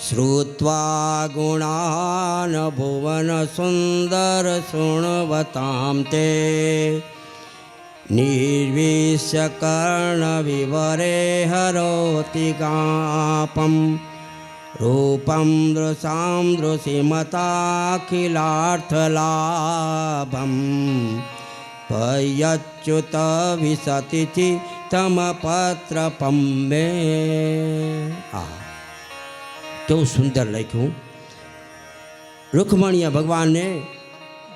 શ્રુત્વા ગુણાન ભુવન સુંદર શૃણવતામ તે નિર્વિશ્ય કર્ણ વિવરે હરોતિ ગાપમ રૂપમ દૃશામ દૃશિમતાખિલાર્થલાભમ પયચ્યુત વિસતિથી તમ પત્ર પમ્મે. આ કેવું સુંદર લખ્યું. રૂકમણીએ ભગવાનને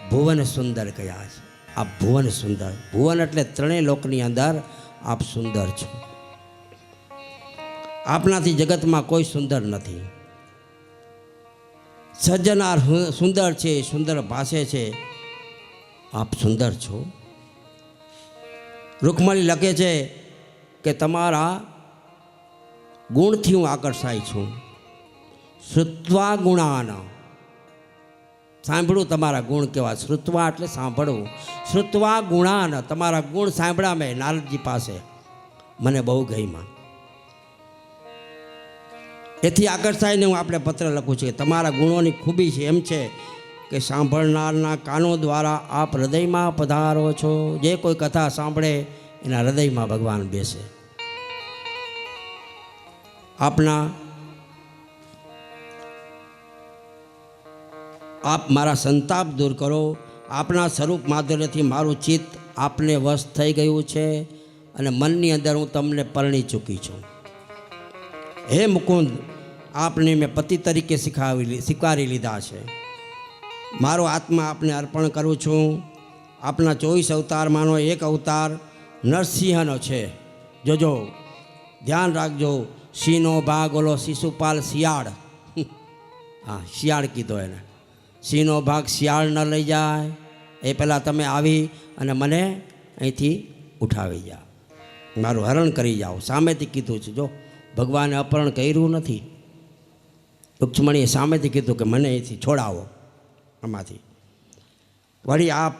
ભુવન સુંદર કહ્યા છે. આપ ભુવન સુંદર, ભુવન એટલે ત્રણેય લોકની અંદર આપ સુંદર છો. આપનાથી જગતમાં કોઈ સુંદર નથી. સર્જનાર સુંદર છે, સુંદર ભાષે છે, આપ સુંદર છો. રૂકમણી લખે છે કે તમારા ગુણથી હું આકર્ષાય છું. શ્રુત્વા ગુણાન, સાંભળું તમારા ગુણ કેવા. શ્રુત્વા એટલે સાંભળવું. શ્રુત્વા ગુણાન, તમારા ગુણ સાંભળ્યા મેં નારદજી પાસે, મને બહુ ગઈમાં. એથી આકર્ષાઈને હું આપણે પત્ર લખું છું. તમારા ગુણોની ખૂબી છે એમ છે કે સાંભળનારના કાનો દ્વારા આપ હૃદયમાં પધારો છો. જે કોઈ કથા સાંભળે એના હૃદયમાં ભગવાન બેસે. આપ મારા સંતાપ દૂર કરો. આપના સ્વરૂપ માધુર્યથી મારું ચિત્ત આપને વશ થઈ ગયું છે અને મનની અંદર હું તમને પરણી ચૂકી છું. હે મુકુંદ, આપને મેં પતિ તરીકે સ્વીકારી લીધા છે. મારો આત્મા આપને અર્પણ કરું છું. આપના 24 અવતારમાંનો એક અવતાર નરસિંહનો છે. જોજો, ધ્યાન રાખજો. સિંહનો ભાગ ઓલો શિશુપાલ શિયાળ, હા શિયાળ કીધો એને. સિંહનો ભાગ શિયાળ ન લઈ જાય એ પહેલાં તમે આવી અને મને અહીંથી ઉઠાવી જાઓ, મારું હરણ કરી જાઓ. સામેથી કીધું છે. જો, ભગવાને અપહરણ કર્યું નથી. રૂક્ષ્મણીએ સામેથી કીધું કે મને અહીંથી છોડાવો આમાંથી. વળી આપ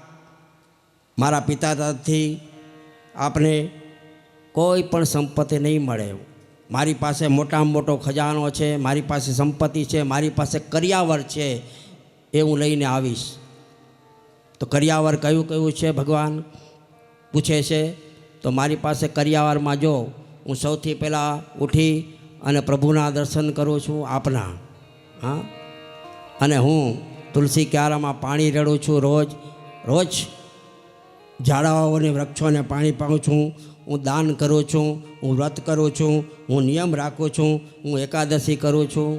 મારા પિતા તરફથી આપને કોઈ પણ સંપત્તિ નહીં મળે. મારી પાસે મોટામાં મોટો ખજાનો છે, મારી પાસે સંપત્તિ છે, મારી પાસે કરિયાવર છે, એ હું લઈને આવીશ. તો કરિયાવર કયું કયું છે ભગવાન પૂછે છે. તો મારી પાસે કરિયાવરમાં જો હું સૌથી પહેલાં ઉઠી અને પ્રભુના દર્શન કરું છું આપના. હા, અને હું તુલસી ક્યારામાં પાણી રેડું છું. રોજ ઝાડાઓને વૃક્ષોને પાણી પાઉં છું. હું દાન કરું છું, હું વ્રત કરું છું, હું નિયમ રાખું છું, હું એકાદશી કરું છું.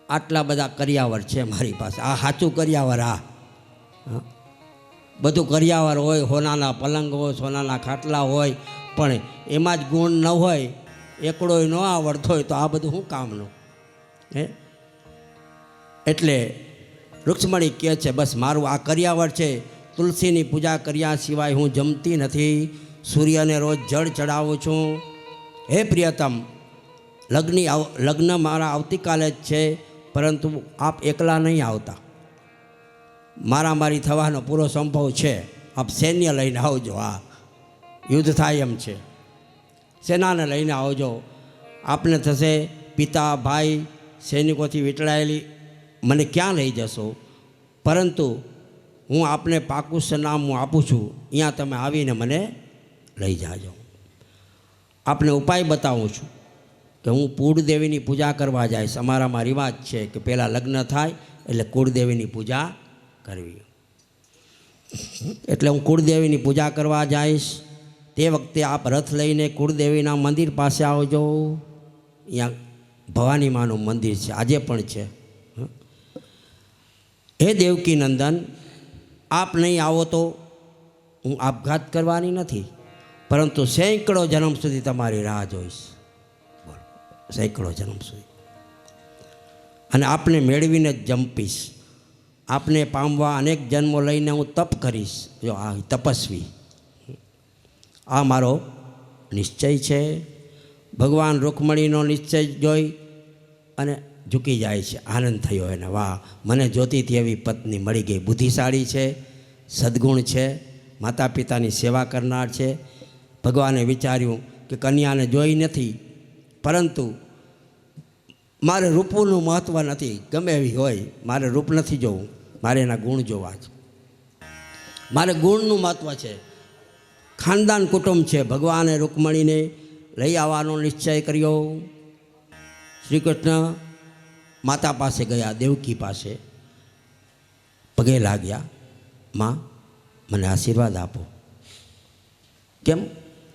આટલા બધા કરિયાવર છે મારી પાસે. આ સાચું કરિયાવર. આ બધું કરિયાવર હોય, સોનાના પલંગ હોય, સોનાના ખાટલા હોય, પણ એમાં જ ગુણ ન હોય, એકડોય ન આવડતો હોય તો આ બધું શું કામનું? હે, એટલે રૂક્ષ્મણી કહે છે બસ મારું આ કરિયાવર છે. તુલસીની પૂજા કર્યા સિવાય હું જમતી નથી. સૂર્યને રોજ જળ ચડાવું છું. હે પ્રિયતમ, લગ્ન મારા આવતીકાલે જ છે, પરંતુ આપ એકલા નહીં આવતા. મારામારી થવાનો પૂરો સંભવ છે. આપ સૈન્ય લઈને આવજો. હા, યુદ્ધ થાય એમ છે. સેનાને લઈને આવજો. આપને થશે પિતા ભાઈ સૈનિકોથી વીંટળાયેલી મને ક્યાં લઈ જશો, પરંતુ હું આપને પાકું સરનામું આપું છું. અહીંયા તમે આવીને મને લઈ જાજો. આપને ઉપાય બતાવું છું કે હું કુળદેવીની પૂજા કરવા જઈશ. અમારામાં રિવાજ છે કે પહેલાં લગ્ન થાય એટલે કુળદેવીની પૂજા કરવી. એટલે હું કુળદેવીની પૂજા કરવા જઈશ. તે વખતે આપ રથ લઈને કુળદેવીના મંદિર પાસે આવજો. અહીંયા ભવાની માનું મંદિર છે, આજે પણ છે. હે દેવકી નંદન, આપ નહીં આવો તો હું આપઘાત કરવાની નથી, પરંતુ સેંકડો જન્મ સુધી તમારી રાહ જોઈશ. બોલો, સેંકડો જન્મ સુધી. અને આપને મેળવીને જ જંપીશ. આપને પામવા અનેક જન્મો લઈને હું તપ કરીશ. જો આ તપસ્વી, આ મારો નિશ્ચય છે. ભગવાન રૂકમણીનો નિશ્ચય જોઈ અને ઝૂકી જાય છે. આનંદ થયો એને. વાહ, મને જોતીથી એવી પત્ની મળી ગઈ. બુદ્ધિશાળી છે, સદ્ગુણ છે, માતા પિતાની સેવા કરનાર છે. ભગવાને વિચાર્યું કે કન્યાને જોઈ નથી, પરંતુ મારે રૂપનું મહત્ત્વ નથી. ગમે એવી હોય, મારે રૂપ નથી જોવું, મારે એના ગુણ જોવા છે. મારે ગુણનું મહત્ત્વ છે. ખાનદાન કુટુંબ છે. ભગવાને રૂકમણીને લઈ આવવાનો નિશ્ચય કર્યો. શ્રી કૃષ્ણ માતા પાસે ગયા, દેવકી પાસે પગે લાગ્યા. માં, મને આશીર્વાદ આપો. કેમ?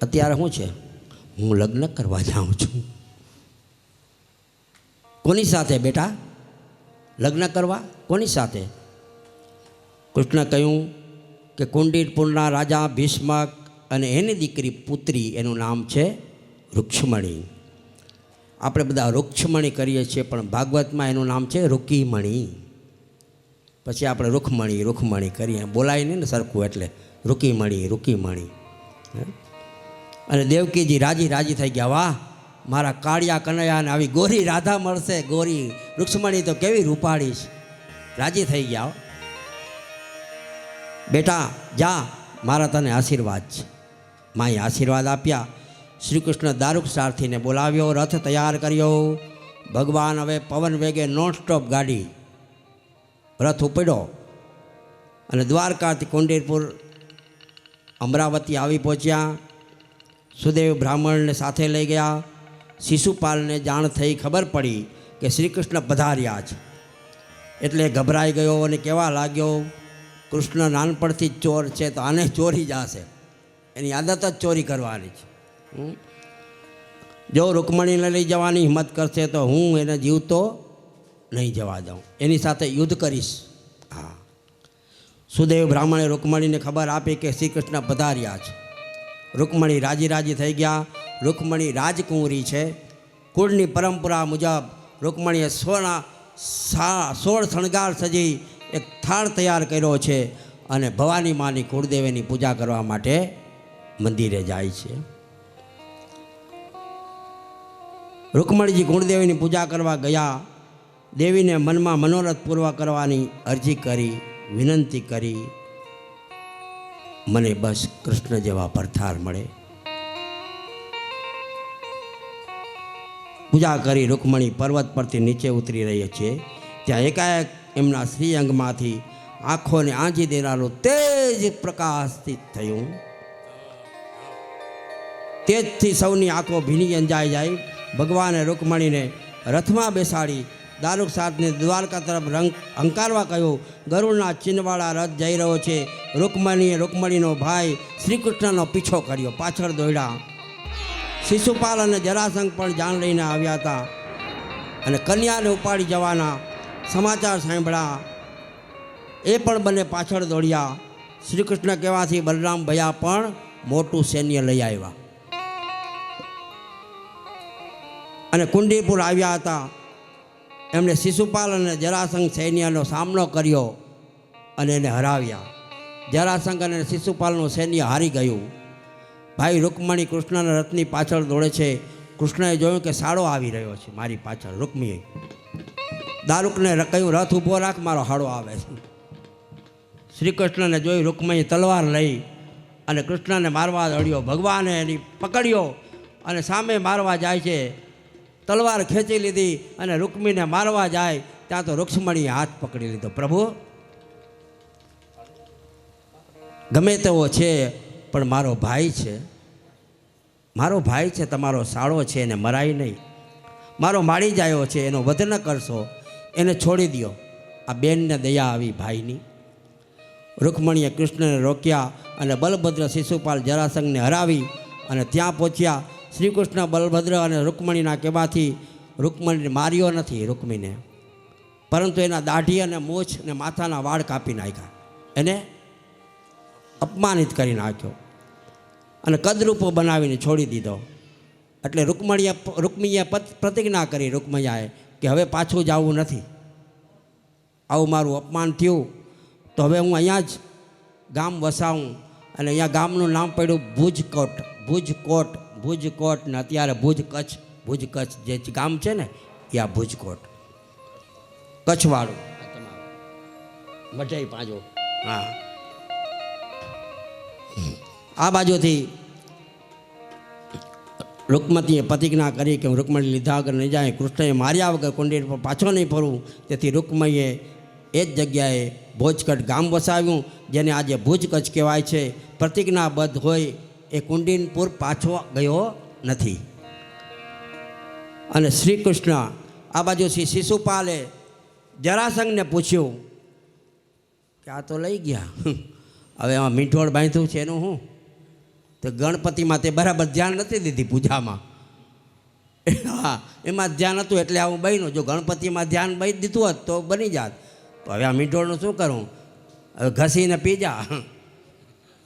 અત્યારે શું છે? હું લગ્ન કરવા જાઉં છું. કોની સાથે બેટા? લગ્ન કરવા કોની સાથે? કૃષ્ણ કહ્યું કે કુંડીરપુરના રાજા ભીષ્મક અને એની દીકરી પુત્રી, એનું નામ છે રૂક્ષ્મણી. આપણે બધા રૂક્ષ્મણી કરીએ છીએ, પણ ભાગવતમાં એનું નામ છે રૂકીમણી. પછી આપણે રૂખમણી રૂખમણી કરીએ, બોલાય નહીં ને સરખું, એટલે રૂકીમણી રૂકીમણી. અને દેવકીજી રાજી થઈ ગયા. વાહ, મારા કાળિયા કનૈયાને આવી ગોરી રાધા મળશે. ગોરી રૂક્ષ્મણી તો કેવી રૂપાળીશ. રાજી થઈ ગયા. બેટા જા, મારા તને આશીર્વાદ છે. માએ આશીર્વાદ આપ્યા. શ્રી કૃષ્ણ દારૂક સારથીને બોલાવ્યો, રથ તૈયાર કર્યો. ભગવાન હવે પવન વેગે નોન સ્ટોપ ગાડી, રથ ઉપડ્યો અને દ્વારકાથી કુંડીરપુર અમરાવતી આવી પહોંચ્યા. સુદેવ બ્રાહ્મણને સાથે લઈ ગયા. શિશુપાલને જાણ થઈ, ખબર પડી કે શ્રી કૃષ્ણ પધાર્યા છે. એટલે ગભરાઈ ગયો અને કહેવા લાગ્યો, કૃષ્ણ નાનપણથી જ ચોર છે, તો આને ચોરી જશે. એની આદત જ ચોરી કરવાની છે. જો રૂકમણીને લઈ જવાની હિંમત કરશે તો હું એને જીવતો નહીં જવા દઉં, એની સાથે યુદ્ધ કરીશ. હા, સુદેવ બ્રાહ્મણે રૂકમણીને ખબર આપી કે શ્રી કૃષ્ણ પધાર્યા છે. રૂકમણી રાજી થઈ ગયા. રૂકમણી રાજકુંવરી છે. કુળની પરંપરા મુજબ રૂકમણીએ 16 શણગાર સજી એક થાળ તૈયાર કર્યો છે અને ભવાની માની કુળદેવીની પૂજા કરવા માટે મંદિરે જાય છે. રૂકમણીજી કુળદેવીની પૂજા કરવા ગયા. દેવીને મનમાં મનોરથ પૂર્વ કરવાની અરજી કરી, વિનંતી કરી, મને બસ કૃષ્ણ જેવા પરથાર મળે. પૂજા કરી રૂકમણી પર્વત પરથી નીચે ઉતરી રહી છે. ત્યાં એકાએક એમના શ્રી અંગમાંથી આંખોને આંજી દેનારું તેજ પ્રકાશિત થયું. તેજથી સૌની આંખો ભીની અંજાઈ જાય. ભગવાને રૂકમણીને રથમાં બેસાડી દારૂક સાથને દ્વારકા તરફ હંકારવા કહ્યું. ગરુડના ચિહ્નવાળા રથ જઈ રહ્યો છે. રૂકમણીનો ભાઈ શ્રી કૃષ્ણનો પીછો કર્યો, પાછળ દોડ્યા. શિશુપાલ અને જરાસંઘ પણ જાણ લઈને આવ્યા હતા અને કન્યાને ઉપાડી જવાના સમાચાર સાંભળ્યા. એ પણ બંને પાછળ દોડ્યા. શ્રી કૃષ્ણ કહેવાથી બલરામ ભૈયા પણ મોટું સૈન્ય લઈ આવ્યા અને કુંડીરપુર આવ્યા હતા. એમણે શિશુપાલ અને જરાસંઘ સૈન્યનો સામનો કર્યો અને એને હરાવ્યા. જરાસંઘ અને શિશુપાલનું સૈન્ય હારી ગયું. ભાઈ રૂકમણી કૃષ્ણના રથની પાછળ દોડે છે. કૃષ્ણએ જોયું કે સાળો આવી રહ્યો છે મારી પાછળ. રૂકમીએ દારૂકને કહ્યું, રથ ઊભો રાખ, મારો હાડો આવે છે. શ્રી કૃષ્ણને જોઈ રૂકમણી તલવાર લઈ અને કૃષ્ણને મારવા દોડ્યો. ભગવાને એની પકડ્યો અને સામે મારવા જાય છે. તલવાર ખેંચી લીધી અને રૂકમીને મારવા જાય ત્યાં તો રૂક્ષ્મણીએ હાથ પકડી લીધો. પ્રભુ, ગમે તેવો છે પણ મારો ભાઈ છે, મારો ભાઈ છે, તમારો સાળો છે, એને મરાય નહીં. મારો માળી જાયો છે, એનો વધ ન કરશો, એને છોડી દ્યો. આ બેનને દયા આવી ભાઈની. રૂકમણીએ કૃષ્ણને રોક્યા અને બલભદ્ર શિશુપાલ જરાસંઘને હરાવી અને ત્યાં પહોંચ્યા. શ્રી કૃષ્ણ બલભદ્ર અને રૂકમણીના કહેવાથી રૂકમણીને માર્યો નથી રૂકમીને, પરંતુ એના દાઢી અને મૂછ અને માથાના વાળ કાપી નાખ્યા, એને અપમાનિત કરી નાખ્યો અને કદરૂપો બનાવીને છોડી દીધો. એટલે રૂકમીએ પ્રતિજ્ઞા કરી રૂકમૈયાએ કે હવે પાછું જવું નથી. આવું મારું અપમાન થયું તો હવે હું અહીંયા જ ગામ વસાવું. અને અહીંયા ગામનું નામ પડ્યું ભુજકોટ. ભુજકોટ ભુજકોટ ને અત્યારે ભુજ કચ્છ જે ગામ છે ને એ આ ભુજકોટ, કચ્છવાળું મઢઈ પાજો. હા, આ બાજુથી રૂકમતીએ પ્રતિજ્ઞા કરી કે હું રૂકમણી લીધા વગર નહીં જાય. કૃષ્ણએ માર્યા વગર કુંડીર પર પાછો નહીં ફરવું. તેથી રૂકમણીએ એ જ જગ્યાએ ભોજકટ ગામ વસાવ્યું, જેને આજે ભુજ કચ્છ કહેવાય છે. પ્રતિજ્ઞાબદ્ધ હોય એ કુંડીનપુર પાછો ગયો નથી. અને શ્રી કૃષ્ણ આ બાજુ શ્રી શિશુપાલે જરાસંઘને પૂછ્યું કે આ તો લઈ ગયા, હવે આમાં મીઠોળ બાંધ્યું છે એનું શું? તો ગણપતિમાં તે બરાબર ધ્યાન નથી દીધી પૂજામાં. હા, એમાં ધ્યાન હતું એટલે આવું બન્યું. જો ગણપતિમાં ધ્યાન બની દીધું હોત તો બની જાત. તો હવે આ મીઠોળનું શું કરું? હવે ઘસીને પી જા.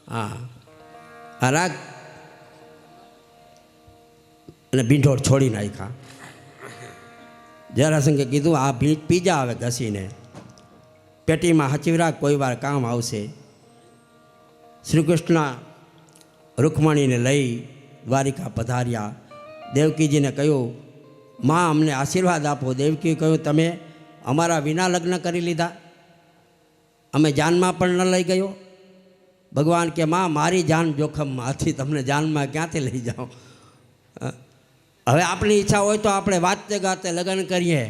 હા, રાખ. અને મીઠોળ છોડી નાખ્યા. જરાસંઘે કીધું આ પી જા હવે ઘસીને, પેટીમાં હચવી રાખ, કોઈ વાર કામ આવશે. શ્રી કૃષ્ણ રૂકમણીને લઈ દ્વારિકા પધાર્યા. દેવકીજીને કહ્યું, માં અમને આશીર્વાદ આપો. દેવકીએ કહ્યું, તમે અમારા વિના લગ્ન કરી લીધા, અમે જાનમાં પણ ન લઈ ગયો. ભગવાન કે માં મારી જાન જોખમમાં હતી, તમને જાનમાં ક્યાંથી લઈ જાઓ? હવે આપણી ઈચ્છા હોય તો આપણે વાતે ગાતે લગ્ન કરીએ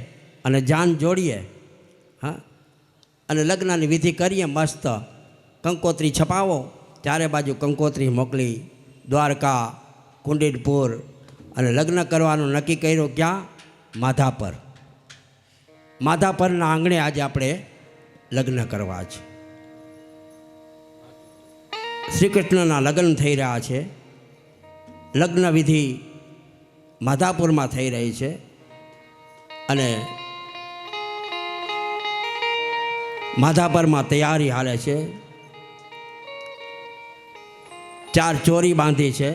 અને જાન જોડીએ. હા, અને લગ્નની વિધિ કરીએ મસ્ત. કંકોત્રી છપાવો. ચારે બાજુ કંકોત્રી મોકલી દ્વારકા, કુંડીનપુર. અને લગ્ન કરવાનું નક્કી કર્યું ક્યાં? માધાપર. માધાપરના આંગણે આજે આપણે લગ્ન કરવા છે. શ્રી કૃષ્ણના લગ્ન થઈ રહ્યા છે. લગ્ન વિધિ માધાપુરમાં થઈ રહી છે. અને માધાપરમાં તૈયારી હાલે છે. 4 ચોરી બાંધી છે,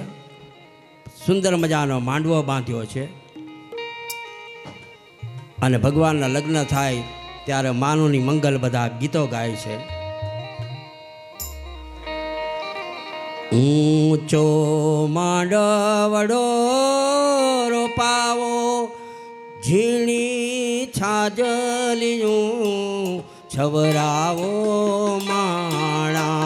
સુંદર મજાનો માંડવો બાંધ્યો છે. અને ભગવાનના લગ્ન થાય ત્યારે માનુની મંગલ બધા ગીતો ગાય છે. ઊંચો માંડવડો રોપાવો, ઝીણી છાજલિયું છવરાવો માણા.